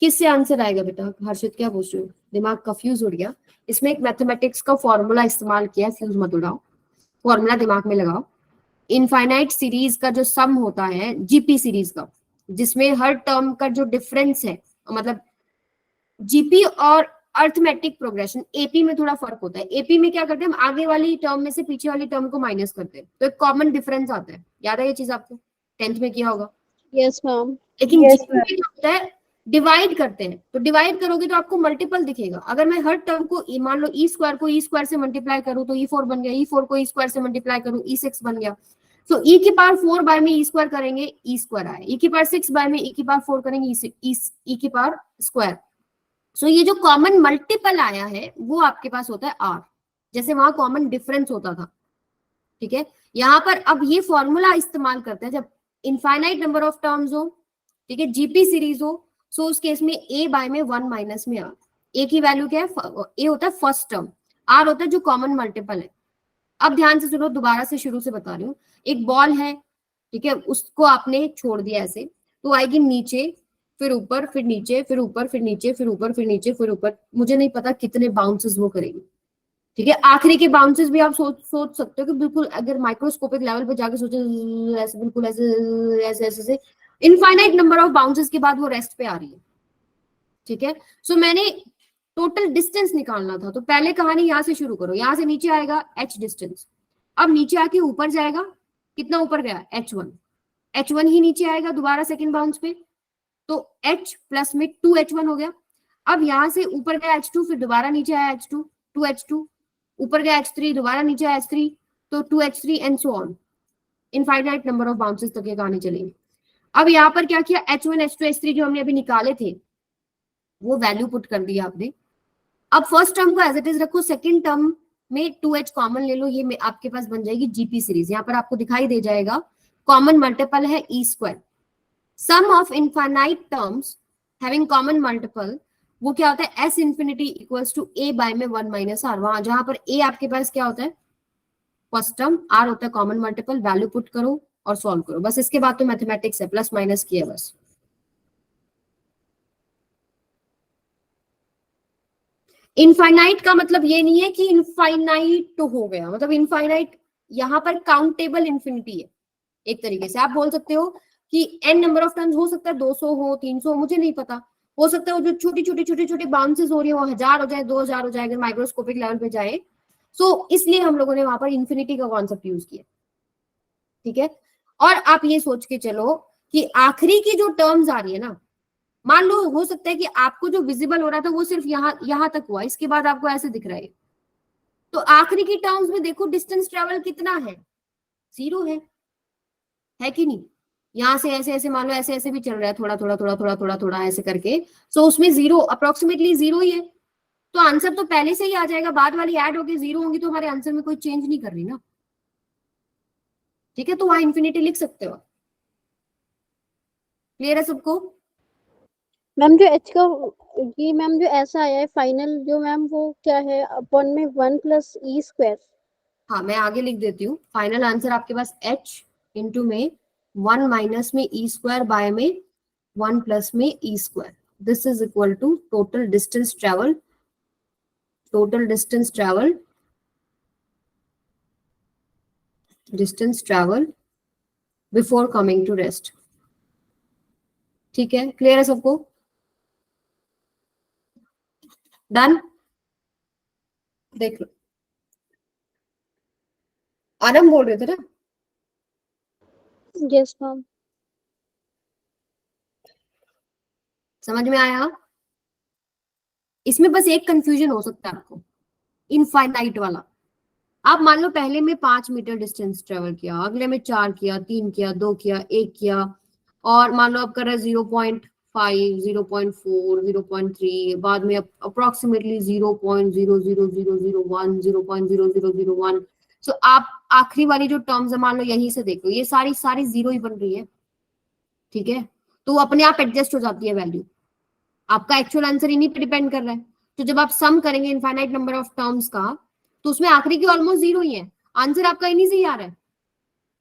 किससे आंसर आएगा बेटा? हर्षित क्या पूछ रहे हो? दिमाग कंफ्यूज हो गया। इसमें एक मैथमेटिक्स का फॉर्मूला इस्तेमाल किया, फ्यूज मत उड़ाओ, फॉर्मूला दिमाग में लगाओ। इनफाइनाइट सीरीज का जो सम होता है जीपी सीरीज का, जिसमें हर टर्म का जो डिफरेंस है, मतलब जीपी और अर्थमेटिक प्रोग्रेशन, एपी में थोड़ा फर्क होता है। एपी में क्या करते हैं हम? आगे वाली टर्म में से पीछे वाली टर्म को माइनस करते हैं, तो एक कॉमन डिफरेंस आता है। याद है ये चीज आपको? 10th में किया होगा। Yes ma'am. लेकिन Yes, जीपी में क्या होता है? डिवाइड करते हैं, तो डिवाइड करोगे तो आपको मल्टीपल दिखेगा। अगर मैं हर टर्म को मान लो ई स्क्वायर को ई स्क्वायर से मल्टीप्लाई करूं तो ई4 बन गया, ई4 को ई स्क्वायर से मल्टीप्लाई करूं ई6 बन गया। तो ई की पावर 4 बाय में ई स्क्वायर करेंगे ई स्क्वायर आए, ई की पावर 6 बाय में ई की पावर 4 करेंगे ई की पावर स्क्वायर। सो ये जो कॉमन मल्टीपल आया है वो आपके पास होता है आर, जैसे वहां कॉमन डिफरेंस होता था, ठीक है। यहाँ पर अब ये फॉर्मूला इस्तेमाल करते हैं जब इनफाइनाइट नंबर ऑफ टर्म्स हो, ठीक है, जीपी सीरीज हो। सो उस केस में ए बाय में 1 माइनस में आर। ए की वैल्यू क्या है? ए होता है फर्स्ट टर्म, आर होता है जो कॉमन मल्टीपल है। अब ध्यान से सुनो, दोबारा से शुरू से बता रही हूँ। एक बॉल है, ठीक है, उसको आपने छोड़ दिया ऐसे, तो आएगी नीचे, फिर ऊपर, फिर नीचे, फिर ऊपर, फिर नीचे, फिर ऊपर, फिर नीचे, फिर ऊपर, मुझे नहीं पता कितने बाउंसेस वो करेगी, ठीक है। आखिरी के बाउंसेस भी आप सोच सकते हो कि बिल्कुल अगर माइक्रोस्कोपिक लेवल पे जाके सोचे ऐसे, बिल्कुल ऐसे ऐसे ऐसे, इनफाइनाइट नंबर ऑफ बाउंसेस के बाद वो रेस्ट पे आ रही है, ठीक है। सो मैंने टोटल डिस्टेंस निकालना था, तो पहले कहानी यहाँ से शुरू करो, यहाँ से नीचे आएगा h डिस्टेंस, अब नीचे आके ऊपर जाएगा, कितना ऊपर गया h1, h1 ही नीचे आएगा दोबारा सेकंड बाउंस पे, तो h प्लस में 2h1 हो गया। अब यहाँ से ऊपर गया h2, फिर दोबारा नीचे आया h2, 2h2, ऊपर गया h3, दोबारा नीचे आया h3, तो 2h3 and so on, infinite number of bounces तक ये कहानी चलेगी। अब यहाँ पर क्या किया, h1 h2 h3 जो हमने अभी निकाले थे वो वैल्यू पुट कर दिया आपने। अब फर्स्ट टर्म को एज इट इज रखो, सेकंड टर्म में 2h कॉमन ले लो, ये आपके पास बन जाएगी जीपी सीरीज। यहाँ पर आपको दिखाई दे जाएगा कॉमन मल्टीपल है E square. Sum of infinite terms having common multiple वो क्या होता है, S infinity equals to A by में 1 माइनस आर। वहां जहां पर ए आपके पास क्या होता है फर्स्ट टर्म, आर होता है कॉमन मल्टीपल, वैल्यू पुट करो और सॉल्व करो, बस इसके बाद तो मैथमेटिक्स है, प्लस माइनस किया बस। इनफाइनाइट का मतलब ये नहीं है कि इनफाइनाइट तो हो गया, मतलब इनफाइनाइट यहाँ पर काउंटेबल इंफिनिटी है। एक तरीके से आप बोल सकते हो कि n नंबर ऑफ टर्म्स हो सकता है 200 हो 300 हो, मुझे नहीं पता, हो सकता है वो जो छोटी छोटी बाउंसेस हो रही है वो 1000 हो जाए 2000 हो जाए अगर माइक्रोस्कोपिक लेवल पे जाए। सो इसलिए हम लोगों ने वहां पर इंफिनिटी का कॉन्सेप्ट यूज किया, ठीक है। और आप ये सोच के चलो कि आखिरी की जो टर्म्स आ रही है ना, मान लो हो सकता है कि आपको जो विजिबल हो रहा था वो सिर्फ यहां तक हुआ, इसके बाद आपको ऐसे दिख रहा है, तो आखिरी की टर्म्स में देखो डिस्टेंस ट्रेवल कितना है, 0 है कि नहीं। यहाँ से ऐसे ऐसे मान लो ऐसे ऐसे भी चल रहा है, थोड़ा थोड़ा थोड़ा थोड़ा थोड़ा थोड़ा ऐसे करके, सो उसमें 0 अप्रोक्सीमेटली 0 ही है, तो आंसर तो पहले से ही आ जाएगा, बाद वाली ऐड होके 0 होंगी तो हमारे आंसर में कोई चेंज नहीं कर रही ना, ठीक है। तो वहां इंफिनिटी लिख सकते हो। क्लियर है सबको? मैम जो एच का ये मैम जो ऐसा आया है फाइनल जो मैम वो क्या है अपॉन में 1 प्लस ई स्क्वायर। हाँ मैं आगे लिख देती हूँ, फाइनल आंसर आपके पास h इंटू में 1 माइनस में ई स्क्वायर बाय में 1 प्लस में E square, this is equal to total distance travel before coming to rest. ठीक है, क्लियर है सबको? डन? देख लो, आरम बोल रहे थे ना? Yes ma'am. समझ में आया? इसमें बस एक कंफ्यूजन हो सकता है आपको, इनफाइनाइट वाला। आप मान लो पहले में 5 मीटर डिस्टेंस ट्रेवल किया, अगले में 4 किया, 3 किया, 2 किया, 1 किया, और मान लो आप कर रहे 0.5, 0.4, 0.3, बाद में अप्रोक्सीमेटली 0.00001, 0.0001। सो आप आखिरी वाली जो टर्म्स है मान लो यहीं से देखो, ये सारी 0 ही बन रही है, ठीक है। तो अपने आप एडजस्ट हो जाती है वैल्यू, आपका एक्चुअल आंसर इन्हीं पे डिपेंड कर रहा है। तो जब आप सम करेंगे इनफाइनाइट नंबर ऑफ टर्म्स का, तो उसमें आखिरी की ऑलमोस्ट 0 ही है, आंसर आपका इन्हीं से ही आ रहा है,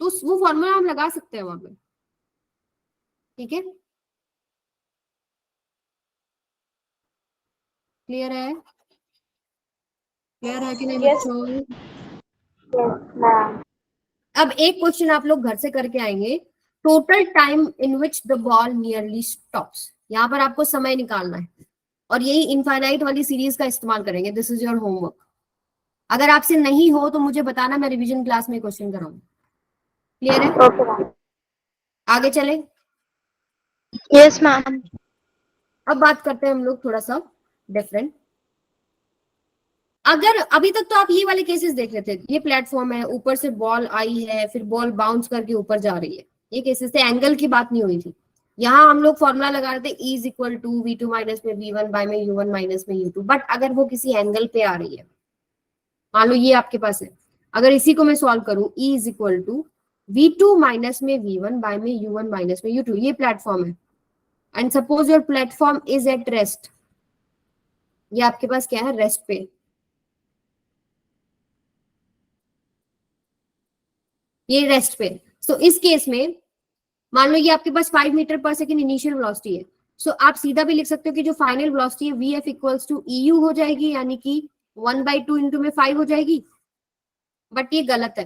तो वो फॉर्मूला हम लगा सकते हैं वहां पे, ठीक है। क्लियर है? क्लियर है कि नहीं बच्चों? अब एक क्वेश्चन आप लोग घर से करके आएंगे, total time in which the ball nearly stops. यहाँ पर आपको समय निकालना है और यही इनफाइनाइट वाली सीरीज का इस्तेमाल करेंगे, दिस इज योर होमवर्क। अगर आपसे नहीं हो तो मुझे बताना, मैं रिवीजन क्लास में क्वेश्चन कराऊंगा। क्लियर है? ओके आगे चले? Yes ma'am. अब बात करते हैं हम लोग थोड़ा सा डिफरेंट। अगर अभी तक तो आप ये वाले केसेस देख रहे थे, ये प्लेटफॉर्म है, ऊपर से बॉल आई है, फिर बॉल बाउंस करके ऊपर जा रही है, ये केसेस थे, एंगल की बात नहीं हुई थी। यहाँ हम लोग फॉर्मूला लगा रहे थे E is equal to V2 minus में V1 बाय में U1 माइनस में U2। बट अगर वो किसी एंगल पे आ रही है, मान लो ये आपके पास है, अगर इसी को मैं सॉल्व करूं, E is equal to V2 minus में V1 बाय में U1 माइनस में U2, ये प्लेटफॉर्म है, and suppose your platform is at rest, ये आपके पास क्या है, रेस्ट पे, ये रेस्ट पे। सो इस केस में मान लो ये आपके पास 5 मीटर पर सेकेंड इनिशियल वेलोसिटी है, सो आप सीधा भी लिख सकते हो कि जो फाइनल वेलोसिटी है VF इक्वल्स टू EU हो जाएगी, यानी कि 1/2 इंटू में 5 हो जाएगी, बट ये गलत है,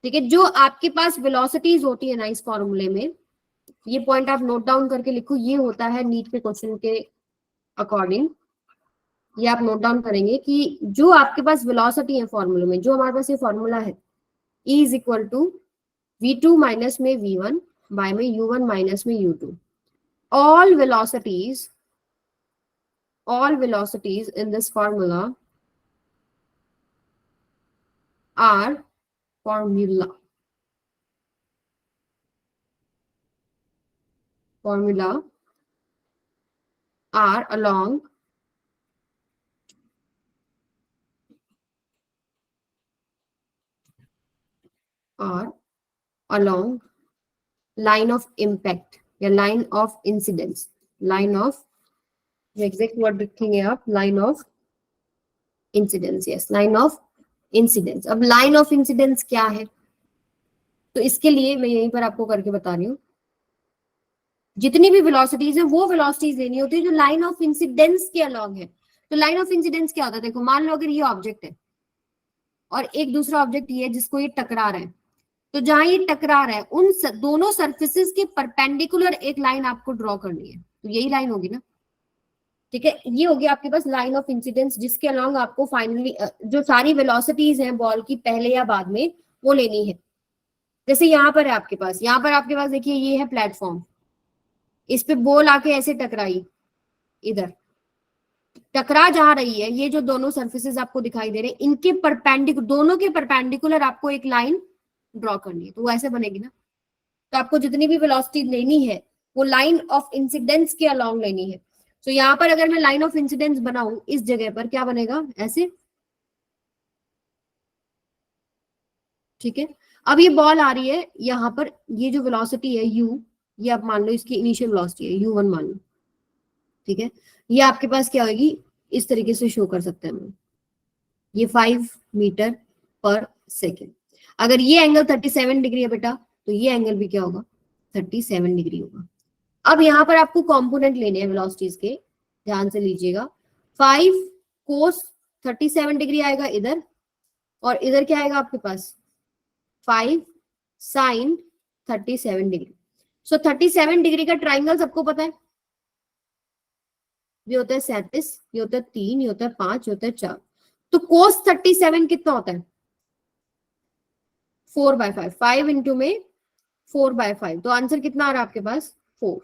ठीक है। जो आपके पास वेलोसिटीज होती है ना इस फॉर्मूले में, ये पॉइंट आप नोट डाउन करके लिखो, ये होता है नीट के क्वेश्चन के अकॉर्डिंग, ये आप नोट डाउन करेंगे कि जो आपके पास वेलोसिटी है फॉर्मूले में, जो हमारे पास ये फॉर्मूला है, E is equal to v2 minus में v1 बाय में u1 माइनस में u2. all velocities in this formula are along line of impact या line of incidence, line of exact word रखेंगे आप, line of incidence. yes, line of incidence. अब line of incidence क्या है, तो इसके लिए मैं यहीं पर आपको करके बता रही हूँ. जितनी भी वेलोसिटीज है वो वेलोसिटीज लेनी होती है जो लाइन ऑफ इंसिडेंस के अलॉन्ग है. तो लाइन ऑफ इंसिडेंस क्या होता है, देखो मान लो अगर ये ऑब्जेक्ट है और एक दूसरा ऑब्जेक्ट ये है जिसको ये टकरा रहा है, तो जहां ये टकरा रहा है उन दोनों सरफेसेस के परपेंडिकुलर एक लाइन आपको ड्रॉ करनी है. तो यही लाइन होगी ना, ठीक है. ये होगी आपके पास लाइन ऑफ इंसिडेंस जिसके अलॉन्ग आपको फाइनली जो सारी वेलोसिटीज हैं बॉल की पहले या बाद में वो लेनी है. जैसे यहाँ पर है आपके पास, यहाँ पर आपके पास देखिए ये है प्लेटफॉर्म, इस पे बॉल आके ऐसे टकराई, इधर टकरा जा रही है, ये जो दोनों सरफेसेस आपको दिखाई दे रहे हैं इनके परपेंडिकुलर, दोनों के परपेंडिकुलर आपको एक लाइन ड्रॉ करनी है. तो वो ऐसे बनेगी ना. तो आपको जितनी भी वेलोसिटी लेनी है वो लाइन ऑफ इंसिडेंस के अलॉन्ग लेनी है. तो यहाँ पर अगर मैं लाइन ऑफ इंसिडेंस बनाऊं इस जगह पर क्या बनेगा, ऐसे, ठीक है. अब ये बॉल आ रही है यहाँ पर, ये जो वेलोसिटी है u, ये आप मान लो इसकी इनिशियल वेलोसिटी है u1 मान लो, ठीक है. ये आपके पास क्या होगी, इस तरीके से शो कर सकते हैं हम, ये 5 मीटर पर सेकेंड. अगर ये एंगल 37 डिग्री है बेटा, तो ये एंगल भी क्या होगा, 37 डिग्री होगा. अब यहाँ पर आपको कंपोनेंट लेने हैं वेलोसिटीज के, ध्यान से लीजिएगा. 5 कोस 37 डिग्री आएगा इधर, और इधर क्या आएगा आपके पास 5 साइन 37 डिग्री. सो 37 डिग्री का ट्राइंगल सबको पता है, ये होता है 37, ये होता है 3, ये होता है 5, ये होता है 4. तो कोस 37 कितना होता है 4/5, 5 इंटू में 4/5. तो आंसर कितना आ रहा है आपके पास 4,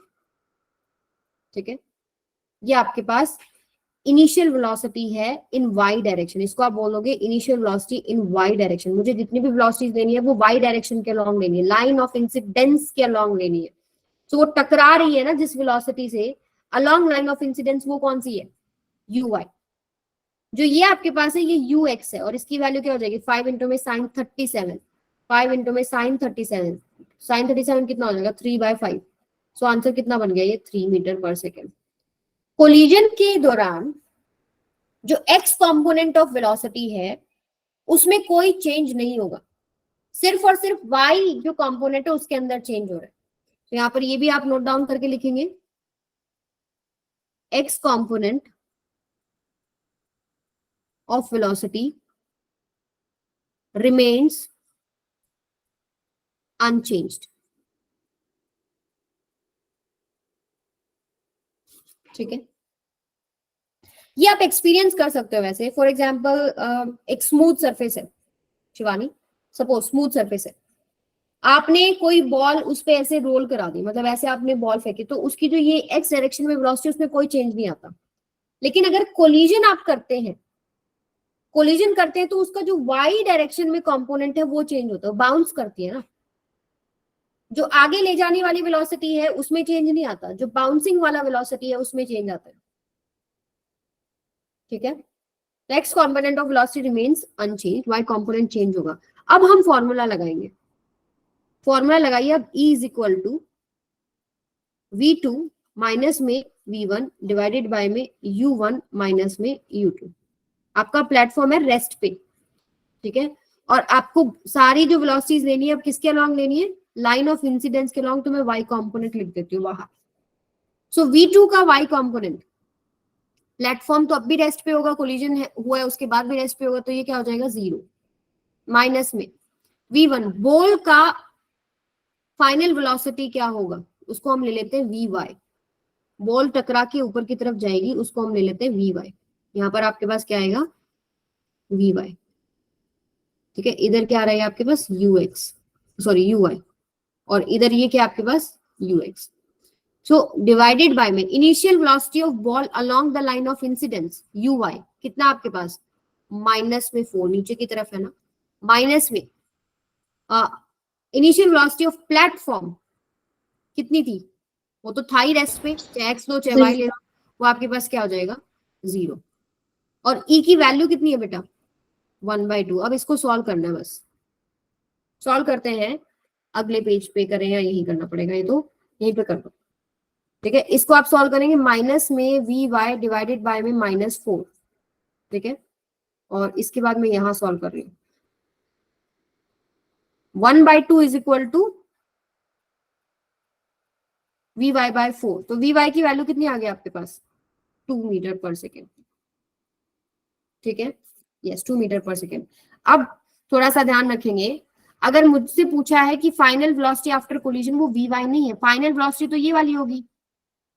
ठीक है. ये आपके पास इनिशियल वेलोसिटी है इन वाई डायरेक्शन, इसको आप बोलोगे initial velocity in Y direction. मुझे जितनी भी वेलोसिटीज लेनी है वो वाई डायरेक्शन के अलॉन्ग लेनी है, लाइन ऑफ इंसिडेंस के अलॉन्ग लेनी है. तो वो टकरा रही है ना जिस वेलोसिटी से अलॉन्ग लाइन ऑफ इंसिडेंस, वो कौन सी है, ui. जो ये आपके पास है ये ux है, और इसकी वैल्यू क्या हो जाएगी 5 इंटू में साइन 37, 5 इंटू में साइन 37, साइन 37 कितना हो जाएगा 3/5. सो आंसर कितना बन गया, ये 3 मीटर पर सेकेंड. कोलिजन के दौरान जो x कंपोनेंट ऑफ वेलोसिटी है उसमें कोई चेंज नहीं होगा, सिर्फ और सिर्फ y जो कंपोनेंट है उसके अंदर चेंज हो रहा है. तो यहाँ पर ये भी आप नोट डाउन करके लिखेंगे, x component of velocity remains unchanged. ठीक है. ये आप एक्सपीरियंस कर सकते हो वैसे. फॉर एग्जाम्पल एक स्मूथ सरफेस है शिवानी, सपोज स्मूथ सरफेस है, आपने कोई बॉल उस पे ऐसे रोल करा दी, मतलब ऐसे आपने बॉल फेंकी, तो उसकी जो ये एक्स डायरेक्शन में वेलोसिटी उसमें कोई चेंज नहीं आता. लेकिन अगर कोलिजन आप करते हैं, कोलिजन करते हैं तो उसका जो वाई डायरेक्शन में कंपोनेंट है वो चेंज होता है, बाउंस करती है ना. जो आगे ले जाने वाली वेलोसिटी है उसमें चेंज नहीं आता, जो बाउंसिंग वाला वेलोसिटी है उसमें चेंज आता है. ठीक है. X component of velocity remains unchanged, Y component change होगा. अब हम फॉर्मूला लगाएंगे, फॉर्मूला लगाइए अब. E is equal to v2 minus में v1 डिवाइडेड बाय में u1 माइनस में u2. आपका प्लेटफॉर्म है रेस्ट पे, ठीक है. और आपको सारी जो वेलोसिटीज लेनी है अब किसके अलॉन्ग लेनी है, लाइन ऑफ इंसिडेंस के अलॉन्ग. तो मैं y कंपोनेंट लिख देती हूँ बाहर. सो v2 का y कंपोनेंट, प्लेटफॉर्म तो अब भी रेस्ट पे होगा, कोलिजन हुआ है उसके बाद भी रेस्ट पे होगा, तो ये क्या हो जाएगा 0 माइनस में v1. बॉल का फाइनल वेलोसिटी क्या होगा उसको हम ले लेते हैं vy. बॉल टकरा के ऊपर की तरफ जाएगी उसको हम ले लेते हैं वी वाई। यहाँ पर आपके पास क्या आएगा वी वाई, ठीक है। इधर क्या आ रहा है आपके पास U X, sorry U Y, और इधर ये क्या आपके पास U X. So divided by में initial velocity of ball along the line of incidence U Y कितना आपके पास माइनस में 4, नीचे की तरफ है ना, माइनस में इनिशियल वेलोसिटी ऑफ प्लेटफॉर्म कितनी थी, वो तो था ही रेस्ट पे, चाहे एक्स लो चाहे वाई ले लो, वो आपके पास क्या हो जाएगा 0। और ई की वैल्यू कितनी है बेटा 1/2। अब इसको सॉल्व करना है, बस सॉल्व करते हैं, अगले पेज पे करें या यही करना पड़ेगा, ये तो यहीं पे कर दो, ठीक है। इसको आप सॉल्व करेंगे माइनस में वी वाई डिवाइडेड बाय में -4, ठीक है। और इसके बाद मैं यहां सॉल्व कर रही हूँ 1/2 is equal to V Y by 4। तो वी वाई की वैल्यू कितनी आ गई आपके पास 2 मीटर पर सेकेंड, ठीक है, यस 2 मीटर पर सेकेंड। अब थोड़ा सा ध्यान रखेंगे, अगर मुझसे पूछा है कि फाइनल वेलोसिटी आफ्टर कोलिजन, वो वी वाई नहीं है, फाइनल वेलोसिटी तो ये वाली होगी,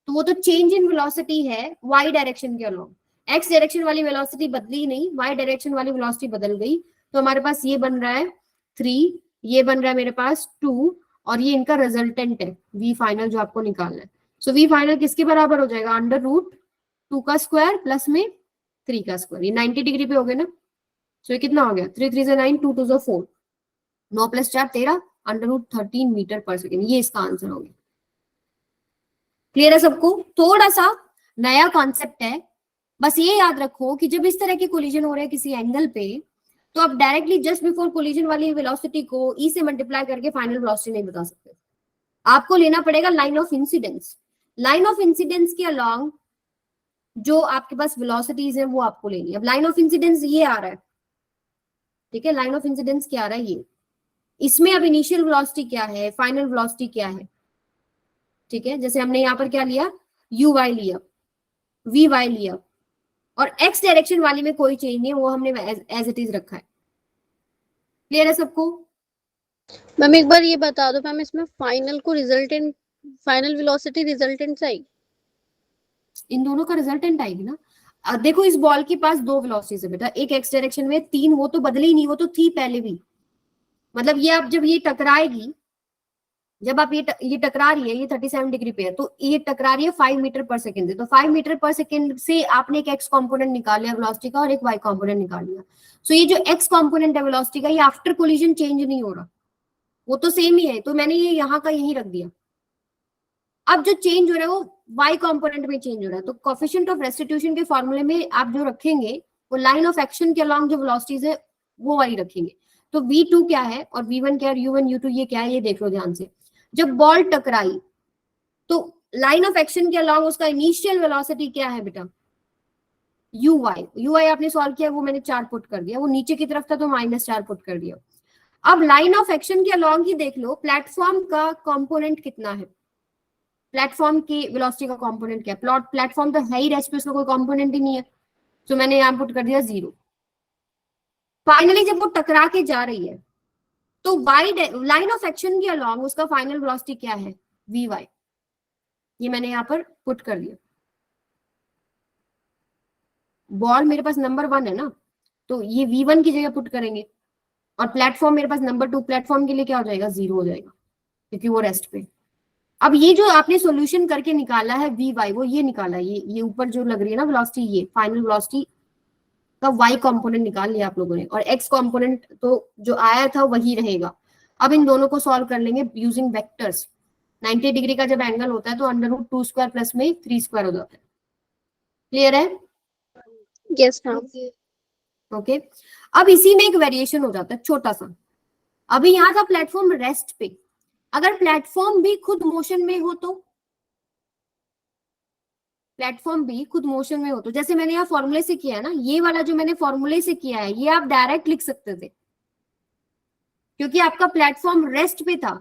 तो वो तो चेंज इन वेलोसिटी है वाई डायरेक्शन के अलोंग। एक्स डायरेक्शन वाली वेलोसिटी बदली नहीं, वाई डायरेक्शन वाली वेलोसिटी बदल गई, तो हमारे पास ये बन रहा है 3, ये बन रहा है मेरे पास 2, और ये इनका रिजल्टेंट है वी फाइनल जो आपको निकालना है। सो वी फाइनल किसके बराबर हो जाएगा √2 का स्क्वायर प्लस में 3 का स्क्वायर, ये 90 डिग्री पे हो गया ना। सो ये कितना हो गया 3 3 से 9, 2 2 से 4, 9 + 4 13, √13 मीटर पर सेकेंड, ये इसका आंसर हो गया। क्लियर है सबको? थोड़ा सा नया कॉन्सेप्ट है, बस ये याद रखो कि जब इस तरह के कोलिजन हो रहे हैं किसी एंगल पे, तो आप डायरेक्टली जस्ट बिफोर कोलिजन वाली वेलोसिटी को ई से मल्टीप्लाई करके फाइनल वेलोसिटी नहीं बता सकते, आपको लेना पड़ेगा line of incidence. Line of incidence के अलोंग जो आपके पास वेलोसिटीज है वो आपको लेनी है। अब लाइन ऑफ इंसिडेंस ये आ रहा है, ठीक है, लाइन ऑफ इंसिडेंस क्या आ रहा है ये, इसमें अब इनिशियल वेलोसिटी क्या है, फाइनल वेलोसिटी क्या है, ठीक है। जैसे हमने यहाँ पर क्या लिया यू वाई लिया, वी वाई लिया, और एक्स डायरेक्शन वाली में कोई चेंज नहीं है, वो हमने एज इट इज रखा है। क्लियर है सबको? मैम एक बार ये बता दो मैम, इसमें फाइनल को रिजल्टेंट, फाइनल वेलोसिटी रिजल्टेंट आएगी? इन दोनों का रिजल्टेंट आएगी ना। देखो इस बॉल के पास 2 वेलोसिटीज है बेटा, एक एक्स डायरेक्शन में, 3 वो तो बदली ही नहीं, वो तो थी पहले भी। मतलब ये आप जब ये टकराएगी, जब आप ये टकरा रही है, ये 37 डिग्री पे है, तो ये टकरा रही है 5 मीटर पर सेकेंड से, तो 5 मीटर पर सेकेंड से आपने एक एक्स कंपोनेंट निकाल लिया वेलोसिटी का और एक वाई कंपोनेंट निकाल लिया। सो ये जो एक्स कंपोनेंट है वेलोसिटी का, ये आफ्टर कोलिजन चेंज नहीं हो रहा, वो तो सेम ही है, तो मैंने ये यहाँ का यही रख दिया। अब जो चेंज हो रहा है वो वाई कंपोनेंट में चेंज हो रहा है, तो कोएफिशिएंट ऑफ रेस्टिट्यूशन के फॉर्मूले में आप जो रखेंगे वो लाइन ऑफ एक्शन के अलोंग जो वेलोसिटीज है वो वाली रखेंगे। तो v2 क्या है और v1 क्या है, u1 u2 ये क्या है, ये देख लो ध्यान से। जब बॉल टकराई तो लाइन ऑफ एक्शन के अलोंग उसका इनिशियल वेलोसिटी क्या है बेटा u y आपने सॉल्व किया, वो मैंने 4 पुट कर दिया, वो नीचे की तरफ था तो -4 पुट कर दिया। अब लाइन ऑफ एक्शन के अलोंग ही देख लो प्लेटफॉर्म का कंपोनेंट कितना है, प्लेटफॉर्म की वेलोसिटी का कंपोनेंट क्या है, प्लेटफॉर्म तो है ही रेस्ट पे, उसका कोई कंपोनेंट ही नहीं है, तो मैंने यहाँ पुट कर दिया 0। फाइनली जब वो टकरा के जा रही है तो वाई लाइन ऑफ एक्शन के अलोंग उसका फाइनल वेलोसिटी क्या है वी वाई, ये मैंने यहाँ पर पुट कर दिया। बॉल मेरे पास नंबर 1 है ना, तो ये v1 की जगह पुट करेंगे, और प्लेटफॉर्म मेरे पास नंबर 2, प्लेटफॉर्म के लिए क्या हो जाएगा 0 हो जाएगा क्योंकि वो रेस्ट पे। अब ये जो आपने सॉल्यूशन करके निकाला है वी वाई, वो ये निकाला है, ये ऊपर जो लग रही है ना वेलोसिटी, ये फाइनल वेलोसिटी का वाई कंपोनेंट निकाल लिया आप लोगों ने, और एक्स कंपोनेंट तो जो आया था वही रहेगा। अब इन दोनों को सॉल्व कर लेंगे यूजिंग वेक्टर्स। 90 डिग्री का जब एंगल होता है तो √2² प्लस में 3² हो जाता है। क्लियर है? Yes ma'am. ओके, अब इसी में एक वेरिएशन हो जाता है छोटा सा। अभी यहाँ था प्लेटफॉर्म रेस्ट पे, अगर प्लेटफॉर्म भी खुद मोशन में हो तो, प्लेटफॉर्म भी खुद मोशन में हो तो, जैसे मैंने यहाँ फॉर्मूले से किया है ना, ये वाला जो मैंने फॉर्मूले से किया है ये आप डायरेक्ट लिख सकते थे, क्योंकि आपका प्लेटफॉर्म रेस्ट पे था,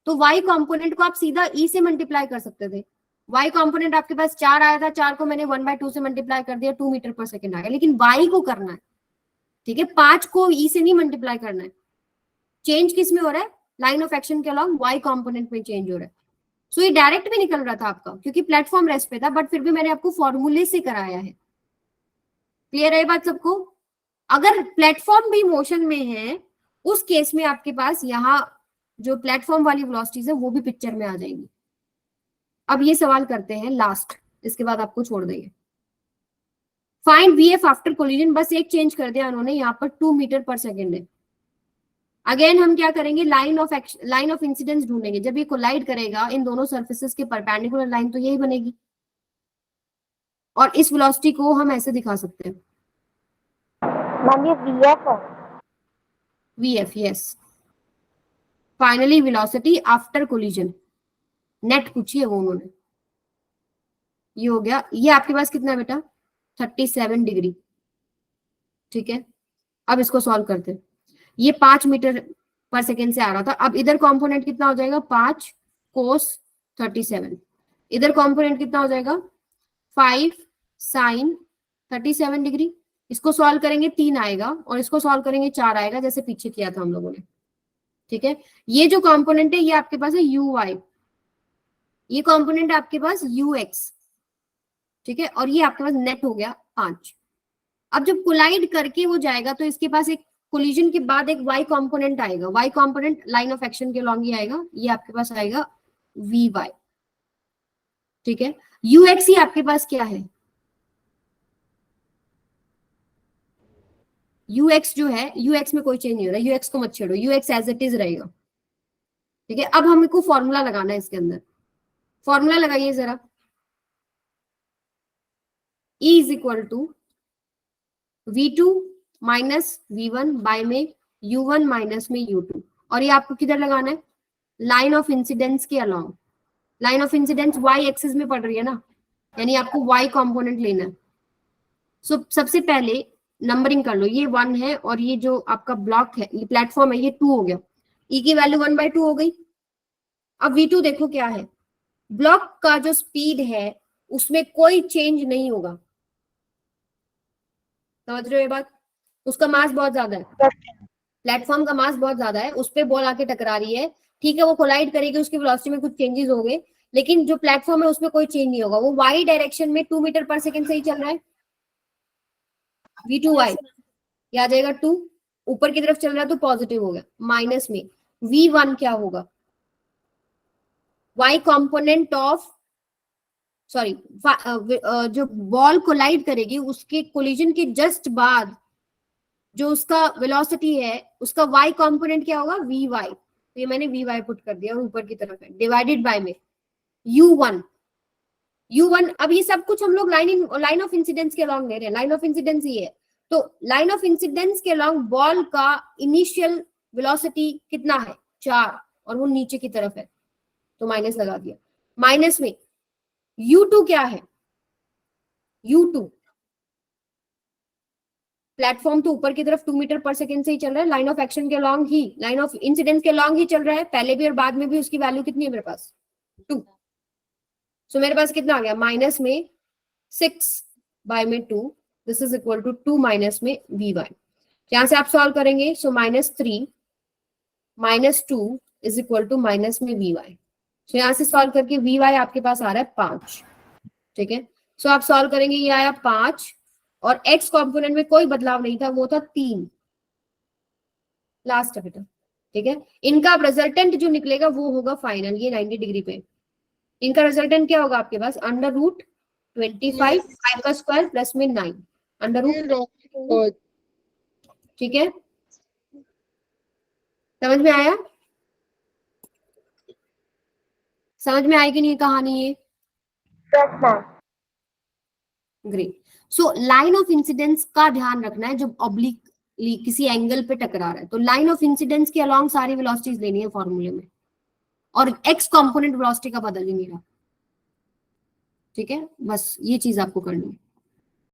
तो वाई कंपोनेंट को आप सीधा ई से मल्टीप्लाई कर सकते थे। वाई कंपोनेंट आपके पास 4 आया था, 4 को मैंने 1/2 से मल्टीप्लाई कर दिया, 2 मीटर पर सेकेंड आ गया, लेकिन वाई को करना है, ठीक है, 5 को ई से नहीं मल्टीप्लाई करना है। चेंज किस में हो रहा है, लाइन ऑफ एक्शन के अलोंग वाई कंपोनेंट में चेंज हो रहा है। सो ये डायरेक्ट भी निकल रहा था आपका क्योंकि प्लेटफॉर्म रेस्ट पे था, बट फिर भी मैंने आपको फॉर्मूले से कराया है। क्लियर है बात सबको? अगर प्लेटफॉर्म भी मोशन में है उस केस में आपके पास यहाँ जो प्लेटफॉर्म वाली वेलोसिटीज है वो भी पिक्चर में आ जाएंगी। अब ये सवाल करते हैं लास्ट, इसके बाद आपको छोड़ देंगे। फाइंड वीएफ आफ्टर कोलिजन, बस एक चेंज कर दिया उन्होंने, यहाँ पर 2 मीटर पर सेकेंड है। अगेन हम क्या करेंगे, लाइन ऑफ इंसिडेंस ढूंढेंगे। जब ये कोलाइड करेगा इन दोनों सर्फेसेस के परपेंडिकुलर लाइन तो यही बनेगी, और इस वेलोसिटी को हम ऐसे दिखा सकते हैं मैम ये वीएफ है। VF, yes, finally velocity after collision, net पूछी है वो उन्होंने। ये हो गया। ये आपके पास कितना है बेटा? 37 डिग्री। ठीक है, अब इसको सॉल्व करते हैं। ये 5 मीटर पर सेकेंड से आ रहा था, अब इधर कंपोनेंट कितना हो जाएगा? 5 कोस 37। इधर कंपोनेंट कितना हो जाएगा? 5 साइन 37 डिग्री। इसको सॉल्व करेंगे 3 आएगा, और इसको सॉल्व करेंगे 4 आएगा, जैसे पीछे किया था हम लोगों ने। ठीक है, ये जो कंपोनेंट है ये आपके पास है यू वाई, ये कंपोनेंट आपके पास यू एक्स। ठीक है, और ये आपके पास नेट हो गया 5। अब जब कोलाइड करके वो जाएगा तो इसके पास एक कोलिजन के बाद एक वाई कंपोनेंट आएगा। Y component line of action के लॉन्ग ही आएगा, ये आपके पास आएगा वी वाई। ठीक है, यू एक्स ही आपके पास क्या है? यू एक्स जो है, यू एक्स में कोई चेंज नहीं हो रहा, यू एक्स को मत छेड़ो, U X as it is रहेगा। ठीक है, अब हमको फॉर्मूला लगाना है इसके अंदर। फॉर्मूला लगाइए जरा। E is equal to V2 minus V1 by में U1 माइनस में U2, और ये आपको किधर लगाना है? लाइन ऑफ इंसिडेंस के along. Line of incidence Y axis में पड़ रही है ना, यानी आपको Y कंपोनेंट लेना है। सो सबसे पहले नंबरिंग कर लो, ये 1 है, और ये जो आपका ब्लॉक है, ये प्लेटफॉर्म है, ये 2 हो गया। E की वैल्यू 1/2 हो गई। अब V2 देखो क्या है, ब्लॉक का जो स्पीड है उसमें कोई चेंज नहीं होगा। समझ रहे हो ये बात? उसका मास बहुत ज्यादा है, प्लेटफॉर्म का मास बहुत ज्यादा है, उस पर बॉल आके टकरा रही है। ठीक है, वो कोलाइड करेगी, उसकी वेलोसिटी में कुछ चेंजेस होंगे, लेकिन जो प्लेटफॉर्म है उसमें कोई चेंज नहीं होगा। वो वाई डायरेक्शन में 2 मीटर पर सेकेंड से ही चल रहा है। V2 वाई ये आ जाएगा 2, ऊपर की तरफ चल रहा है तो पॉजिटिव हो गया। माइनस में V1 क्या होगा? वाई कंपोनेंट ऑफ, सॉरी, जो बॉल कोलाइड करेगी उसके कोलिजन के जस्ट बाद जो उसका वेलोसिटी है उसका वाई कंपोनेंट क्या होगा? V Y. तो ये मैंने वी वाई पुट कर दिया और ऊपर की तरफ है, डिवाइडेड बाय में U1। U1, अब ये सब कुछ हम लोग लाइन ऑफ इंसिडेंस के अलोंग ले रहे हैं। लाइन ऑफ इंसिडेंस ही है, तो लाइन ऑफ इंसिडेंस के अलोंग बॉल का इनिशियल वेलोसिटी कितना है? 4, और वो नीचे की तरफ है तो माइनस लगा दिया। माइनस में U2 क्या है? U2 प्लेटफॉर्म तो ऊपर की तरफ 2 मीटर पर सेकेंड से ही चल रहा है, लाइन ऑफ एक्शन के long he, line of incidence के लॉन्ग ही चल रहा है, पहले भी और बाद में भी। उसकी वैल्यू कितनी है मेरे पास? 2। सो मेरे पास कितना आ गया? माइनस में 6 बाय में 2, this is equal to 2 minus में वी वाई। यहां से आप सॉल्व करेंगे, so -3 - 2 is equal to minus में वी वाई। सो यहां से सॉल्व करके वी वाई आपके पास आ रहा है 5। ठीक है, सो आप सॉल्व करेंगे, ये आया 5, और एक्स कंपोनेंट में कोई बदलाव नहीं था, वो था 3 लास्ट बेटा। ठीक है, इनका रिजल्टेंट जो निकलेगा वो होगा फाइनल, ये 90 डिग्री पे। इनका रिजल्टेंट क्या होगा आपके पास? √25 5 का स्क्वायर प्लस में 9 √। ठीक है, समझ में आया? समझ में आएगी नहीं कहानी ये? Great. So line of incidence का ध्यान रखना है जब ऑब्लिक किसी एंगल पे टकरा रहा है, तो लाइन ऑफ इंसिडेंस के अलोंग सारी वेलोसिटीज लेनी है फॉर्मूले में, और एक्स कंपोनेंट वेलोसिटी का बदल ही नहीं रहा। ठीक है, बस ये चीज आपको करनी है।